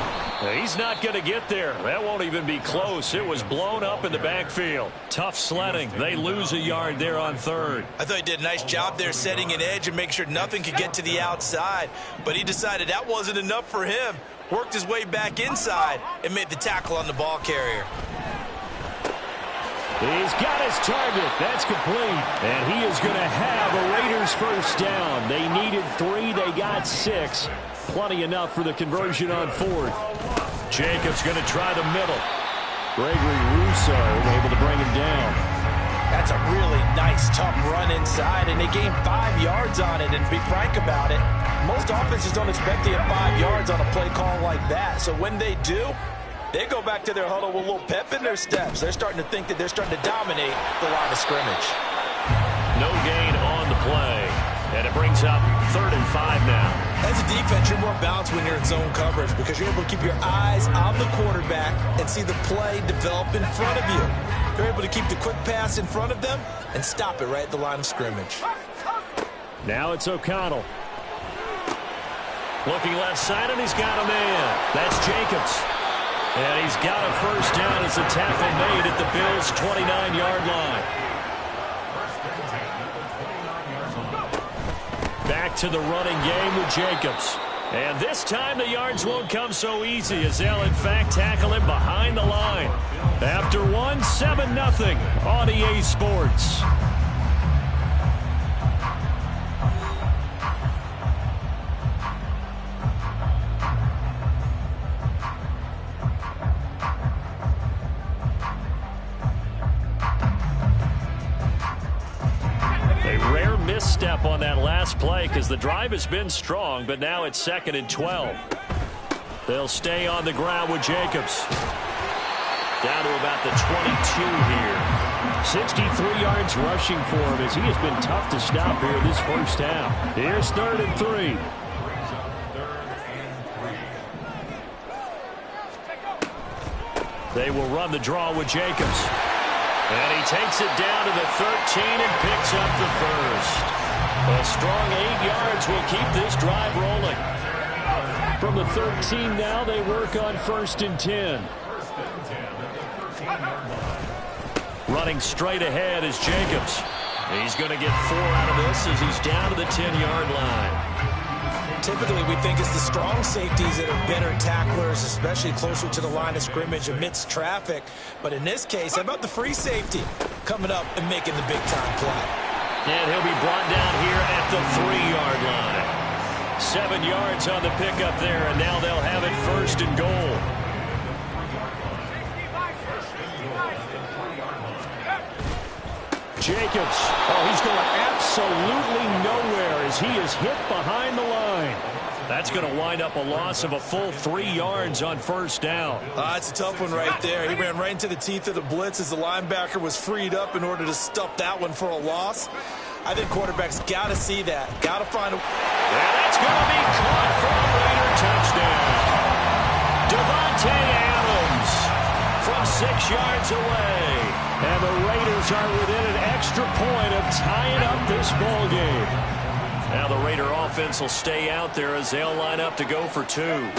He's not going to get there. That won't even be close. It was blown up in the backfield. Tough sledding. They lose a yard there on 3rd. I thought he did a nice job there setting an edge and making sure nothing could get to the outside. But he decided that wasn't enough for him. Worked his way back inside and made the tackle on the ball carrier. He's got his target. That's complete. And he is going to have a Raiders first down. They needed 3. They got 6. Plenty enough for the conversion on 4th. Jacobs going to try the middle. Gregory Rousseau able to bring him down. That's a really nice, tough run inside, and they gained 5 yards on it. And to be frank about it, most offenses don't expect to get 5 yards on a play call like that. So when they do, they go back to their huddle with a little pep in their steps. They're starting to think that they're starting to dominate the line of scrimmage. No gain on the play. And it brings up 3rd and 5 now. As a defense, you're more balanced when you're in zone coverage because you're able to keep your eyes on the quarterback and see the play develop in front of you. You're able to keep the quick pass in front of them and stop it right at the line of scrimmage. Now it's O'Connell. Looking left side, and he's got a man. That's Jacobs. And he's got a first down as a tackle made at the Bills' 29-yard line. Back to the running game with Jacobs. And this time the yards won't come so easy as they'll in fact tackle him behind the line. After 7-0 on EA Sports. Misstep on that last play because the drive has been strong, but now it's 2nd and 12. They'll stay on the ground with Jacobs. Down to about the 22 here. 63 yards rushing for him as he has been tough to stop here this first half. Here's 3rd and 3. They will run the draw with Jacobs. And he takes it down to the 13 and picks up the first. A strong 8 yards will keep this drive rolling. From the 13 now, they work on 1st and 10. Running straight ahead is Jacobs. He's going to get 4 out of this as he's down to the 10-yard line. Typically, we think it's the strong safeties that are better tacklers, especially closer to the line of scrimmage amidst traffic. But in this case, how about the free safety coming up and making the big-time play? And he'll be brought down here at the 3-yard line. 7 yards on the pickup there, and now they'll have it 1st and goal. Jacobs, he's going absolutely nowhere as he is hit behind the line. That's going to wind up a loss of a full 3 yards on 1st down. That's a tough one right there. He ran right into the teeth of the blitz as the linebacker was freed up in order to stuff that one for a loss. I think quarterbacks got to see that. Got to find a... And that's going to be caught for a Raider touchdown. Devontae Adams yards away. And the Raiders are within an extra point of tying up this ball game. Now the Raider offense will stay out there as they'll line up to go for 2. And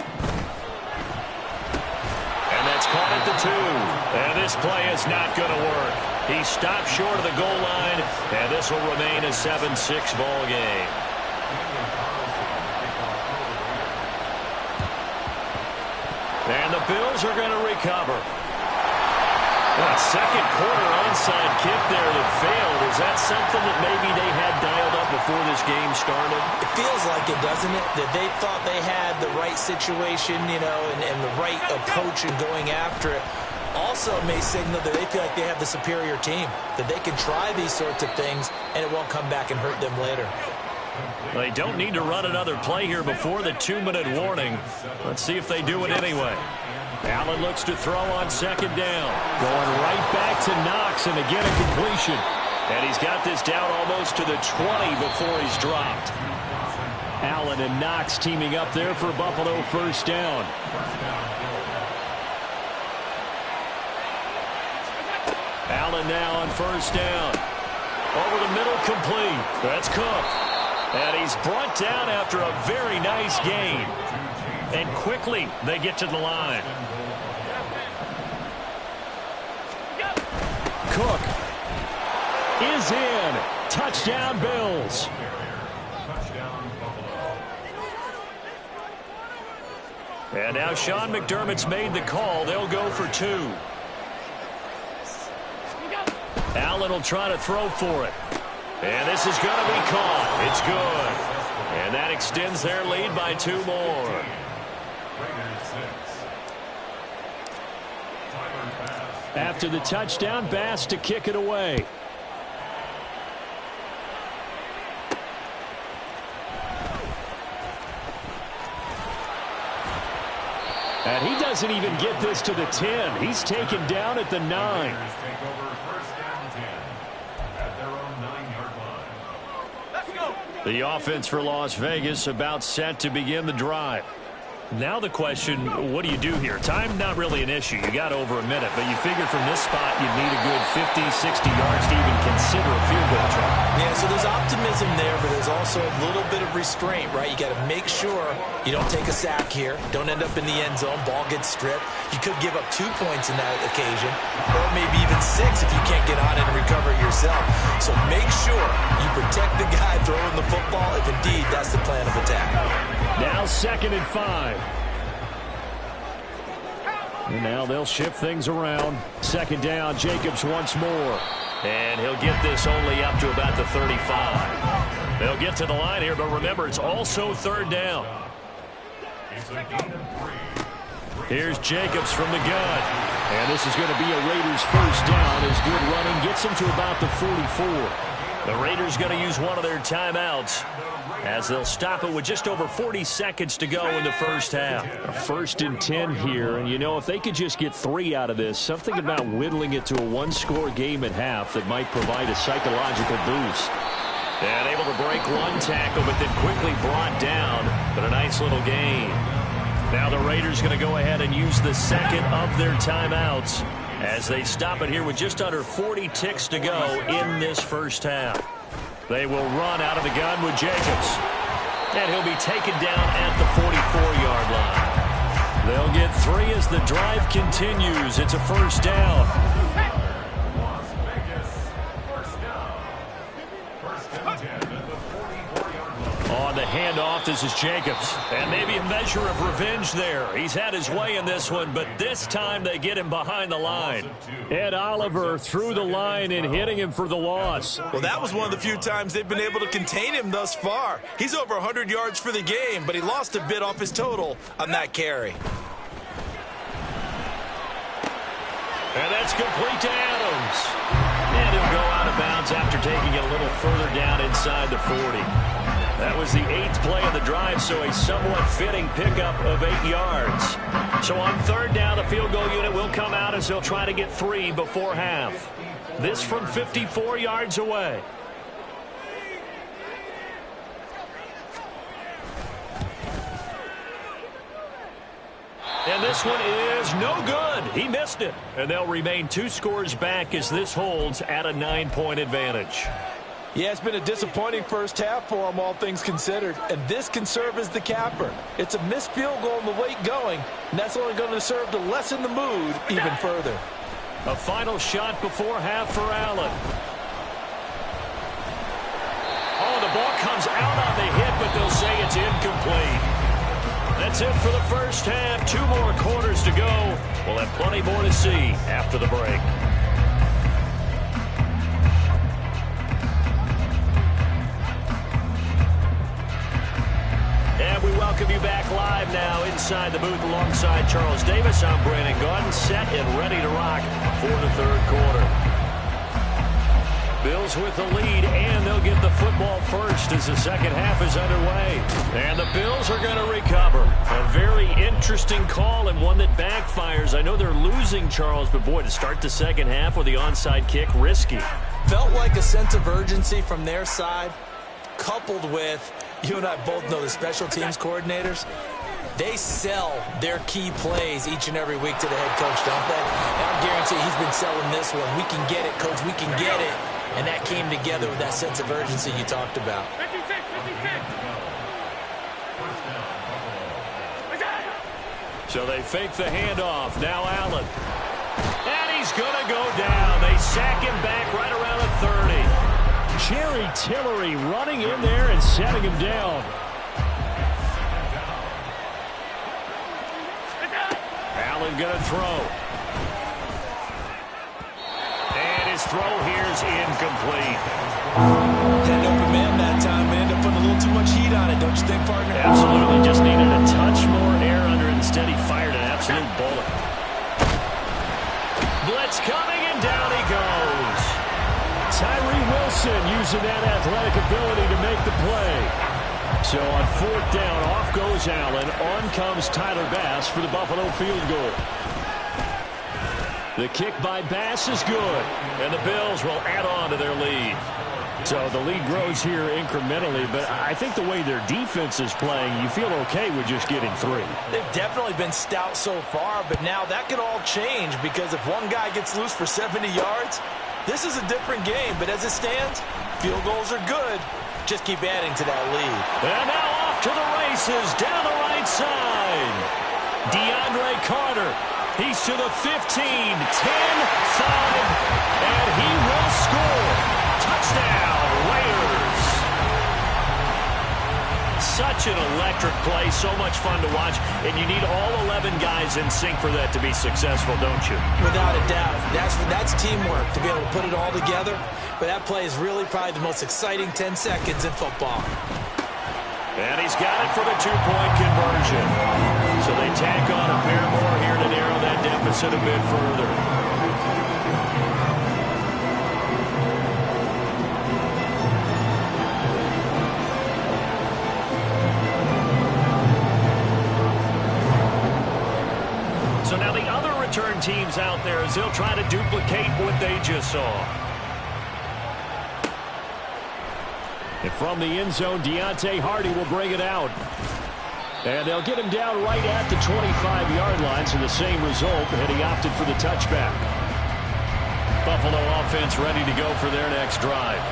that's caught at the 2. And this play is not going to work. He stopped short of the goal line, and this will remain a 7-6 ball game. And the Bills are going to recover. A second quarter onside kick there that failed. Is that something that maybe they had dialed up before this game started? It feels like it, doesn't it? That they thought they had the right situation, you know, and the right approach in going after it. Also may signal that they feel like they have the superior team, that they can try these sorts of things and it won't come back and hurt them later. They don't need to run another play here before the 2-minute warning. Let's see if they do it anyway. Allen looks to throw on second down. Going right back to Knox, and again a completion. And he's got this down almost to the 20 before he's dropped. Allen and Knox teaming up there for Buffalo first down. Allen now on first down. Over the middle, complete. That's Cook. And he's brought down after a very nice gain. And quickly they get to the line. Cook is in. Touchdown, Bills. And now Sean McDermott's made the call. They'll go for 2. Allen will try to throw for it. And this is going to be caught. It's good. And that extends their lead by 2 more. After the touchdown, Bass to kick it away. And he doesn't even get this to the 10. He's taken down at the 9. The offense for Las Vegas about set to begin the drive. Now the question, what do you do here? Time not really an issue. You got over a minute, but you figure from this spot you'd need a good 50, 60 yards to even consider a field goal try. Yeah, so there's optimism there, but there's also a little bit of restraint, right? You got to make sure you don't take a sack here. Don't end up in the end zone. Ball gets stripped. You could give up 2 points in that occasion, or maybe even 6 if you can't get on it and recover it yourself. So make sure you protect the guy throwing the football if indeed that's the plan of attack. Now 2nd and 5. And now they'll shift things around. 2nd down, Jacobs once more. And he'll get this only up to about the 35. They'll get to the line here, but remember, it's also 3rd down. Here's Jacobs from the gun. And this is going to be a Raiders first down as good running gets them to about the 44. The Raiders going to use one of their timeouts as they'll stop it with just over 40 seconds to go in the first half. 1st and 10 here, and you know, if they could just get 3 out of this, something about whittling it to a 1-score game at half that might provide a psychological boost. And able to break 1 tackle, but then quickly brought down, but a nice little gain. Now the Raiders going to go ahead and use the 2nd of their timeouts as they stop it here with just under 40 ticks to go in this first half. They will run out of the gun with Jacobs. And he'll be taken down at the 44-yard line. They'll get 3 as the drive continues. It's a first down. Las Vegas, first down. 1st and 10 at the 44-yard line. On the handoff, this is Jacobs. And maybe a measure of revenge there. He's had his way in this one, but this time they get him behind the line. Ed Oliver through the line and hitting him for the loss. Well, that was one of the few times they've been able to contain him thus far. He's over 100 yards for the game, but he lost a bit off his total on that carry. And that's complete to Adams. And he'll go out of bounds after taking it a little further down inside the 40. That was the 8th play of the drive, so a somewhat fitting pickup of 8 yards. So on 3rd down, the field goal unit will come out as they'll try to get 3 before half. This from 54 yards away. And this one is no good. He missed it. And they'll remain 2 scores back as this holds at a 9-point advantage. Yeah, it's been a disappointing first half for them, all things considered. And this can serve as the capper. It's a missed field goal in the late going, and that's only going to serve to lessen the mood even further. A final shot before half for Allen. Oh, the ball comes out on the hit, but they'll say it's incomplete. That's it for the first half. 2 more quarters to go. We'll have plenty more to see after the break. And we welcome you back live now inside the booth alongside Charles Davis. I'm Brandon Gaudin, set and ready to rock for the third quarter. Bills with the lead, and they'll get the football first as the second half is underway. And the Bills are going to recover. A very interesting call and one that backfires. I know they're losing, Charles, but boy, to start the second half with the onside kick, risky. Felt like a sense of urgency from their side, coupled with, you and I both know the special teams coordinators, they sell their key plays each and every week to the head coach, don't they? And I guarantee he's been selling this one. We can get it, coach, we can get it. And that came together with that sense of urgency you talked about. 56. So they fake the handoff. Now Allen. And he's going to go down. They sack him back right around the 30. Jerry Tillery running in there and setting him down. Allen going to throw. And his throw here is incomplete. Had an open man that time, but ended up putting a little too much heat on it, don't you think, partner? Absolutely. Just needed a touch more air under it. Instead, he fired an absolute bullet. Blitz coming, and down he goes. Tyree Wilson using that athletic ability to make the play. So on 4th down, off goes Allen. On comes Tyler Bass for the Buffalo field goal. The kick by Bass is good, and the Bills will add on to their lead. So the lead grows here incrementally, but I think the way their defense is playing, you feel okay with just getting 3. They've definitely been stout so far, but now that could all change because if one guy gets loose for 70 yards, this is a different game. But as it stands, field goals are good. Just keep adding to that lead. And now off to the races down the right side. DeAndre Carter. He's to the 15, 10, 5, and he will score. Touchdown, Raiders. Such an electric play, so much fun to watch, and you need all 11 guys in sync for that to be successful, don't you? Without a doubt. That's teamwork, to be able to put it all together. But that play is really probably the most exciting 10 seconds in football. And he's got it for the 2-point conversion. So they tack on a pair more here to narrow that deficit a bit further. So now the other return teams out there as they'll try to duplicate what they just saw. And from the end zone, Deontay Hardy will bring it out. And they'll get him down right at the 25-yard line, so the same result, and he opted for the touchback. Buffalo offense ready to go for their next drive.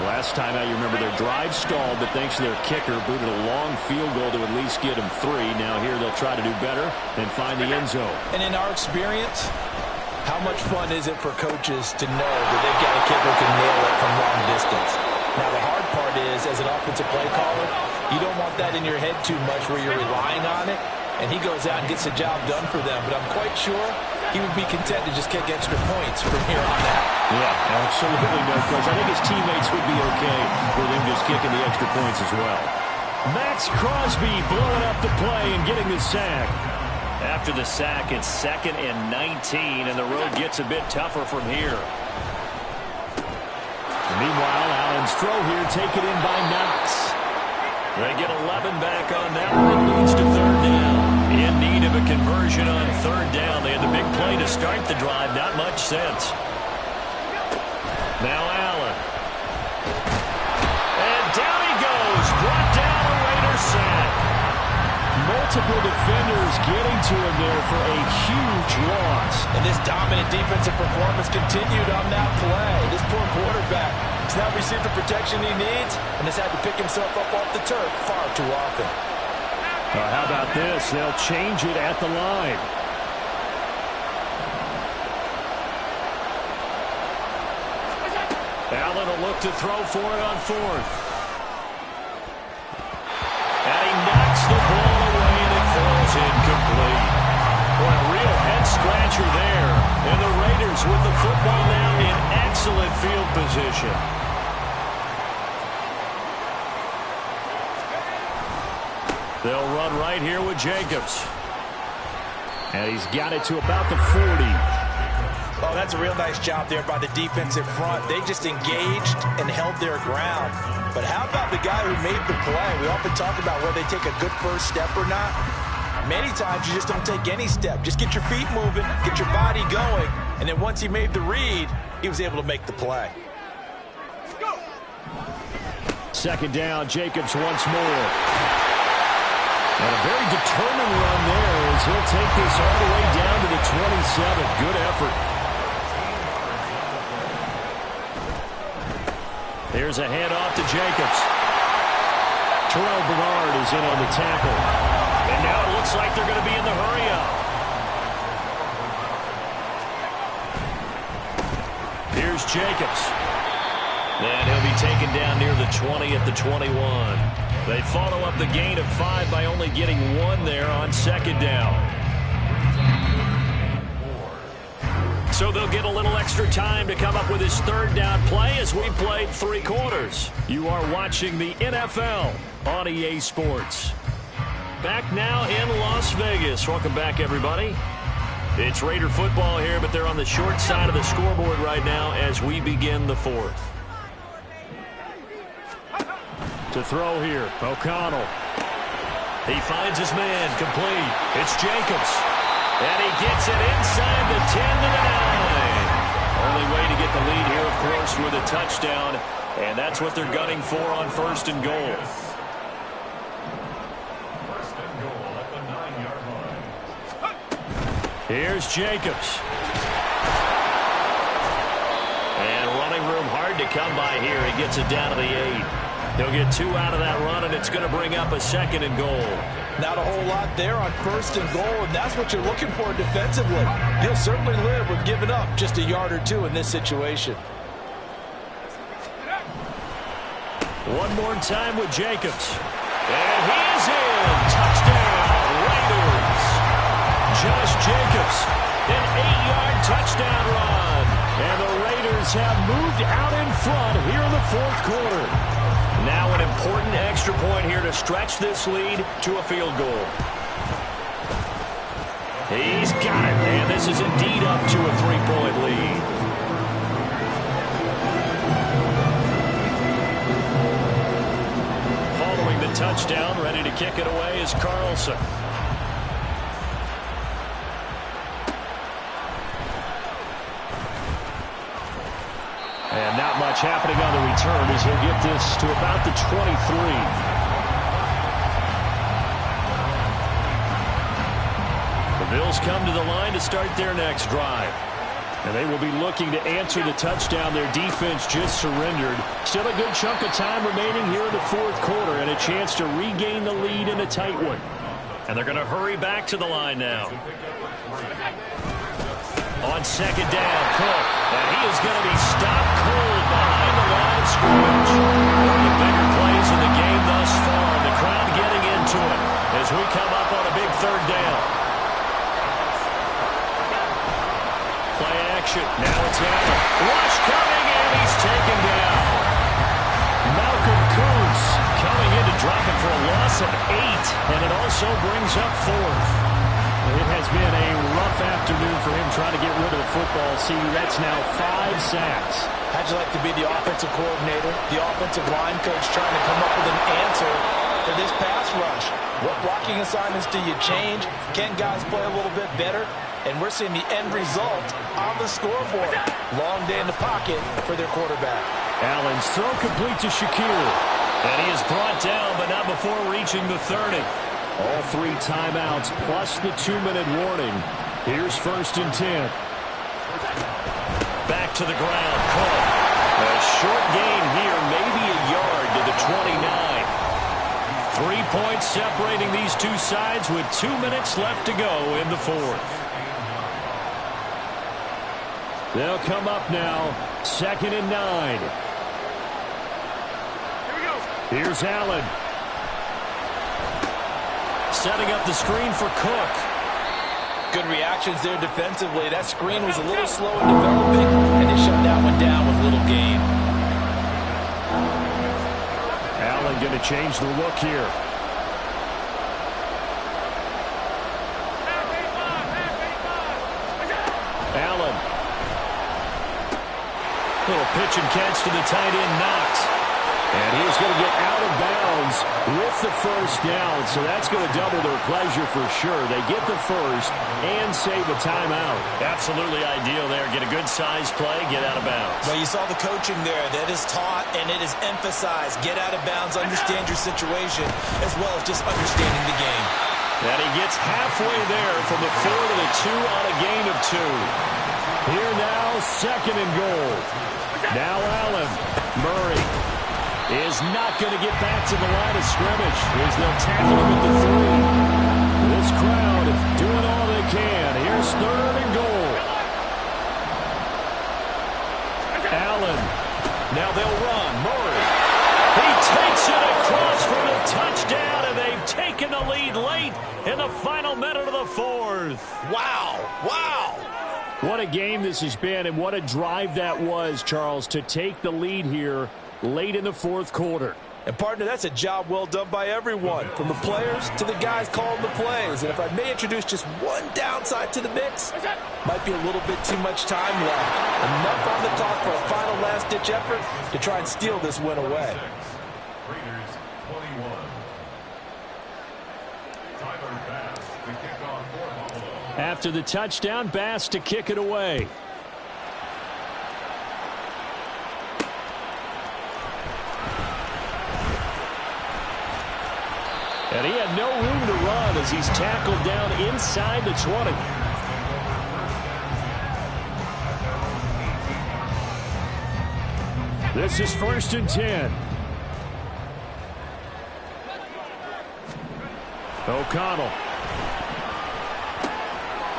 Last time out, you remember their drive stalled, but thanks to their kicker, booted a long field goal to at least get him 3. Now here they'll try to do better and find the end zone. And in our experience, how much fun is it for coaches to know that they've got a kicker who can nail it from long distance? Now, the hard part is, as an offensive play caller, you don't want that in your head too much where you're relying on it, and he goes out and gets the job done for them. But I'm quite sure he would be content to just kick extra points from here on out. Yeah, absolutely no question. I think his teammates would be okay with him just kicking the extra points as well. Max Crosby blowing up the play and getting the sack. After the sack, it's 2nd and 19, and the road gets a bit tougher from here. Meanwhile, Allen's throw here taken in by Knox. They get 11 back on that one. It leads to 3rd down. In need of a conversion on 3rd down. They had the big play to start the drive. Not much sense. Now Allen. And down he goes. Brought down a Raider sack. More multiple defenders getting to him there for a huge loss. And this dominant defensive performance continued on that play. This poor quarterback has not received the protection he needs and has had to pick himself up off the turf far too often. How about this? They'll change it at the line. Allen will look to throw for it on fourth. And he knocks the ball away and it falls incomplete. Boy, a real head-scratcher there. And the Raiders with the football now in excellent field position. They'll run right here with Jacobs. And he's got it to about the 40. Oh, that's a real nice job there by the defensive front. They just engaged and held their ground. But how about the guy who made the play? We often talk about whether they take a good first step or not. Many times you just don't take any step. Just get your feet moving, get your body going, and then once he made the read, he was able to make the play. Second down, Jacobs once more. And a very determined run there as he'll take this all the way down to the 27. Good effort. Here's a handoff to Jacobs. Terrell Bernard is in on the tackle. And now it looks like they're going to be in the hurry-up. Here's Jacobs. And he'll be taken down near the 20 at the 21. They follow up the gain of 5 by only getting 1 there on second down. So they'll get a little extra time to come up with his third down play as we played 3 quarters. You are watching the NFL on EA Sports. Back now in Las Vegas. Welcome back, everybody. It's Raider football here, but they're on the short side of the scoreboard right now as we begin the fourth. To throw here, O'Connell. He finds his man, complete. It's Jacobs. And he gets it inside the 10 to the 9. Only way to get the lead here, of course, with a touchdown. And that's what they're gunning for on first and goal. First and goal at the 9-yard line. Here's Jacobs. And running room hard to come by here. He gets it down to the 8. He'll get 2 out of that run, and it's going to bring up a second and goal. Not a whole lot there on first and goal, and that's what you're looking for defensively. You'll certainly live with giving up just a yard or 2 in this situation. One more time with Jacobs. And he's in. Touchdown, Raiders. Josh Jacobs, an 8-yard touchdown run. And the Raiders have moved out in front here in the fourth quarter. Now an important extra point here to stretch this lead to a field goal. He's got it, and this is indeed up to a 3-point lead. Following the touchdown, ready to kick it away is Carlson. And not much happening on the return as he'll get this to about the 23. The Bills come to the line to start their next drive. And they will be looking to answer the touchdown their defense just surrendered. Still a good chunk of time remaining here in the fourth quarter and a chance to regain the lead in a tight one. And they're going to hurry back to the line now. On second down, Cook. And he is going to be stopped cold behind the line of scrimmage. One of the bigger plays in the game thus far. The crowd getting into it as we come up on a big third down. Play action. Now it's Allen. Rush coming, and he's taken down. Malcolm Kuntz coming in to drop it for a loss of 8. And it also brings up fourth. It has been a rough afternoon for him trying to get rid of the football. See, that's now 5 sacks. How'd you like to be the offensive coordinator, the offensive line coach trying to come up with an answer for this pass rush? What blocking assignments do you change? Can guys play a little bit better? And we're seeing the end result on the scoreboard. Long day in the pocket for their quarterback. Allen's throw complete to Shakir. And he is brought down, but not before reaching the 30. All 3 timeouts plus the 2-minute warning. Here's 1st and 10. Back to the ground. Cook. A short gain here, maybe a yard to the 29. 3 points separating these two sides with 2 minutes left to go in the 4th. They'll come up now. 2nd and 9. Here we go. Here's Allen. Setting up the screen for Cook. Good reactions there defensively. That screen was a little slow in developing, and they shut that one down with little gain. Allen going to change the look here. Allen. Little pitch and catch to the tight end, Knox. And he's going to get out of bounds with the 1st down, so that's going to double their pleasure for sure. They get the 1st and save a timeout. Absolutely ideal there. Get a good size play, get out of bounds. Well, you saw the coaching there. That is taught and it is emphasized. Get out of bounds, understand your situation, as well as just understanding the game. And he gets halfway there from the 4 to the 2 on a gain of 2. Here now, 2nd and goal. Now Allen. Murray is not going to get back to the line of scrimmage as they'll tackle him at the 3. This crowd doing all they can. Here's 3rd and goal. Allen. Now they'll run. Murray. He takes it across for the touchdown, and they've taken the lead late in the final minute of the 4th. Wow. Wow. What a game this has been, and what a drive that was, Charles, to take the lead here late in the 4th quarter. And, partner, that's a job well done by everyone, from the players to the guys calling the plays. And if I may introduce just one downside to the mix, might be a little bit too much time left. Enough on the clock for a final last-ditch effort to try and steal this win away. Raiders 21. Tyler Bass to kick off for Buffalo. After the touchdown, Bass to kick it away. And he had no room to run as he's tackled down inside the 20. This is 1st and 10. O'Connell.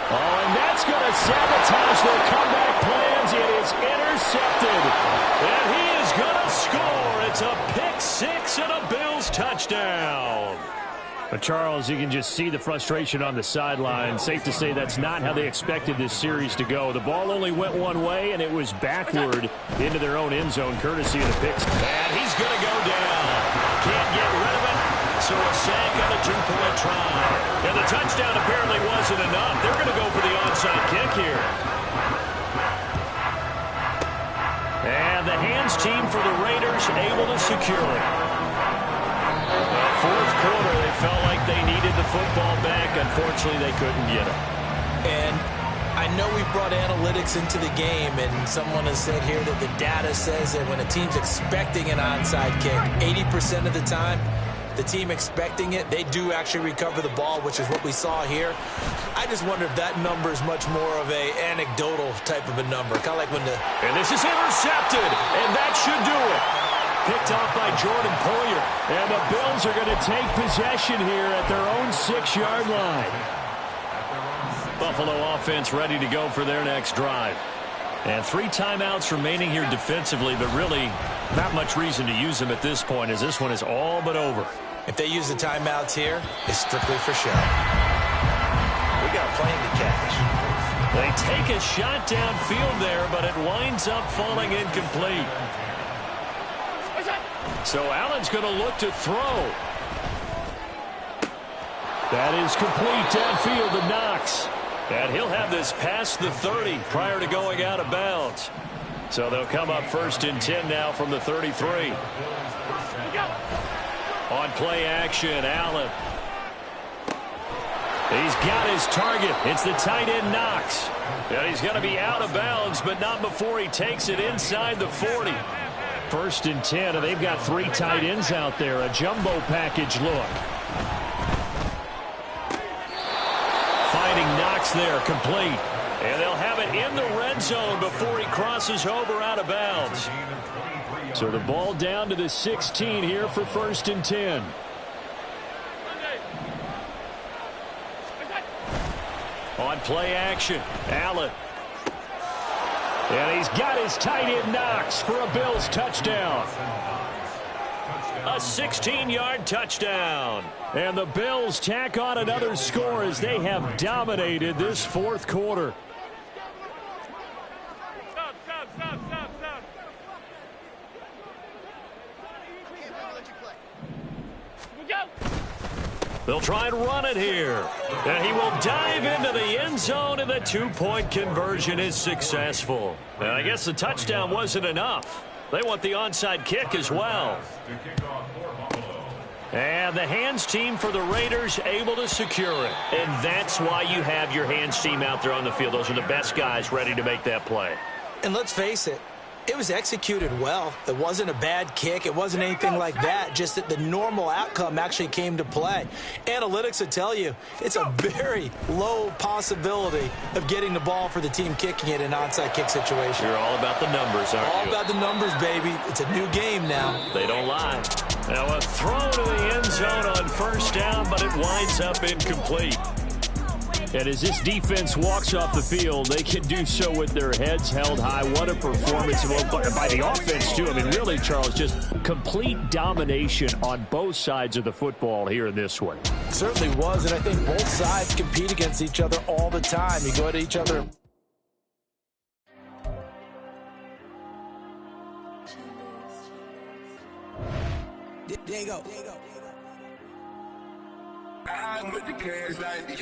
Oh, and that's going to sabotage their comeback plans. It is intercepted. And he is going to score. It's a pick 6 and a Bills touchdown. But, Charles, you can just see the frustration on the sideline. Safe to say that's not how they expected this series to go. The ball only went one way, and it was backward into their own end zone, courtesy of the picks. And he's going to go down. Can't get rid of it. So a sack on a 2-point try. And the touchdown apparently wasn't enough. They're going to go for the onside kick here. And the hands team for the Raiders able to secure it. 4th quarter, they felt like they needed the football back. Unfortunately, they couldn't get it. And I know we brought analytics into the game, and someone has said here that the data says that when a team's expecting an onside kick, 80% of the time, the team expecting it, they do actually recover the ball, which is what we saw here. I just wonder if that number is much more of a anecdotal type of a number. Kind of like when the... And this is intercepted, and that should do it. Picked off by Jordan Poyer. And the Bills are going to take possession here at their own 6-yard line. Buffalo offense ready to go for their next drive. And 3 timeouts remaining here defensively, but really not much reason to use them at this point, as this one is all but over. If they use the timeouts here, it's strictly for show. We got a plane to catch. They take a shot downfield there, but it winds up falling incomplete. So Allen's going to look to throw. That is complete downfield to Knox. And he'll have this past the 30 prior to going out of bounds. So they'll come up 1st and 10 now from the 33. On play action, Allen. He's got his target. It's the tight end, Knox. And he's going to be out of bounds, but not before he takes it inside the 40. 1st and 10, and they've got 3 tight ends out there. A jumbo package look. Knox there, complete. And they'll have it in the red zone before he crosses over out of bounds. So the ball down to the 16 here for 1st and 10. On play action, Allen. And he's got his tight end Knox for a Bills touchdown. A 16-yard touchdown. And the Bills tack on another score as they have dominated this 4th quarter. Stop. They'll try and run it here. And he will dive into the end zone, and the 2-point conversion is successful. And I guess the touchdown wasn't enough. They want the onside kick as well. And the hands team for the Raiders able to secure it. And that's why you have your hands team out there on the field. Those are the best guys ready to make that play. And let's face it, it was executed well. It wasn't a bad kick. It wasn't anything like that. Just that the normal outcome actually came to play. Analytics will tell you it's a very low possibility of getting the ball for the team kicking it in an onside kick situation. You're all about the numbers, aren't you? All about the numbers, baby. It's a new game now. They don't lie. Now a throw to the end zone on 1st down, but it winds up incomplete. And as this defense walks off the field, they can do so with their heads held high. What a performance by the offense, too. I mean, really, Charles, just complete domination on both sides of the football here in this one. Certainly was, and I think both sides compete against each other all the time. You go at each other. There you go. I'm with the cash like the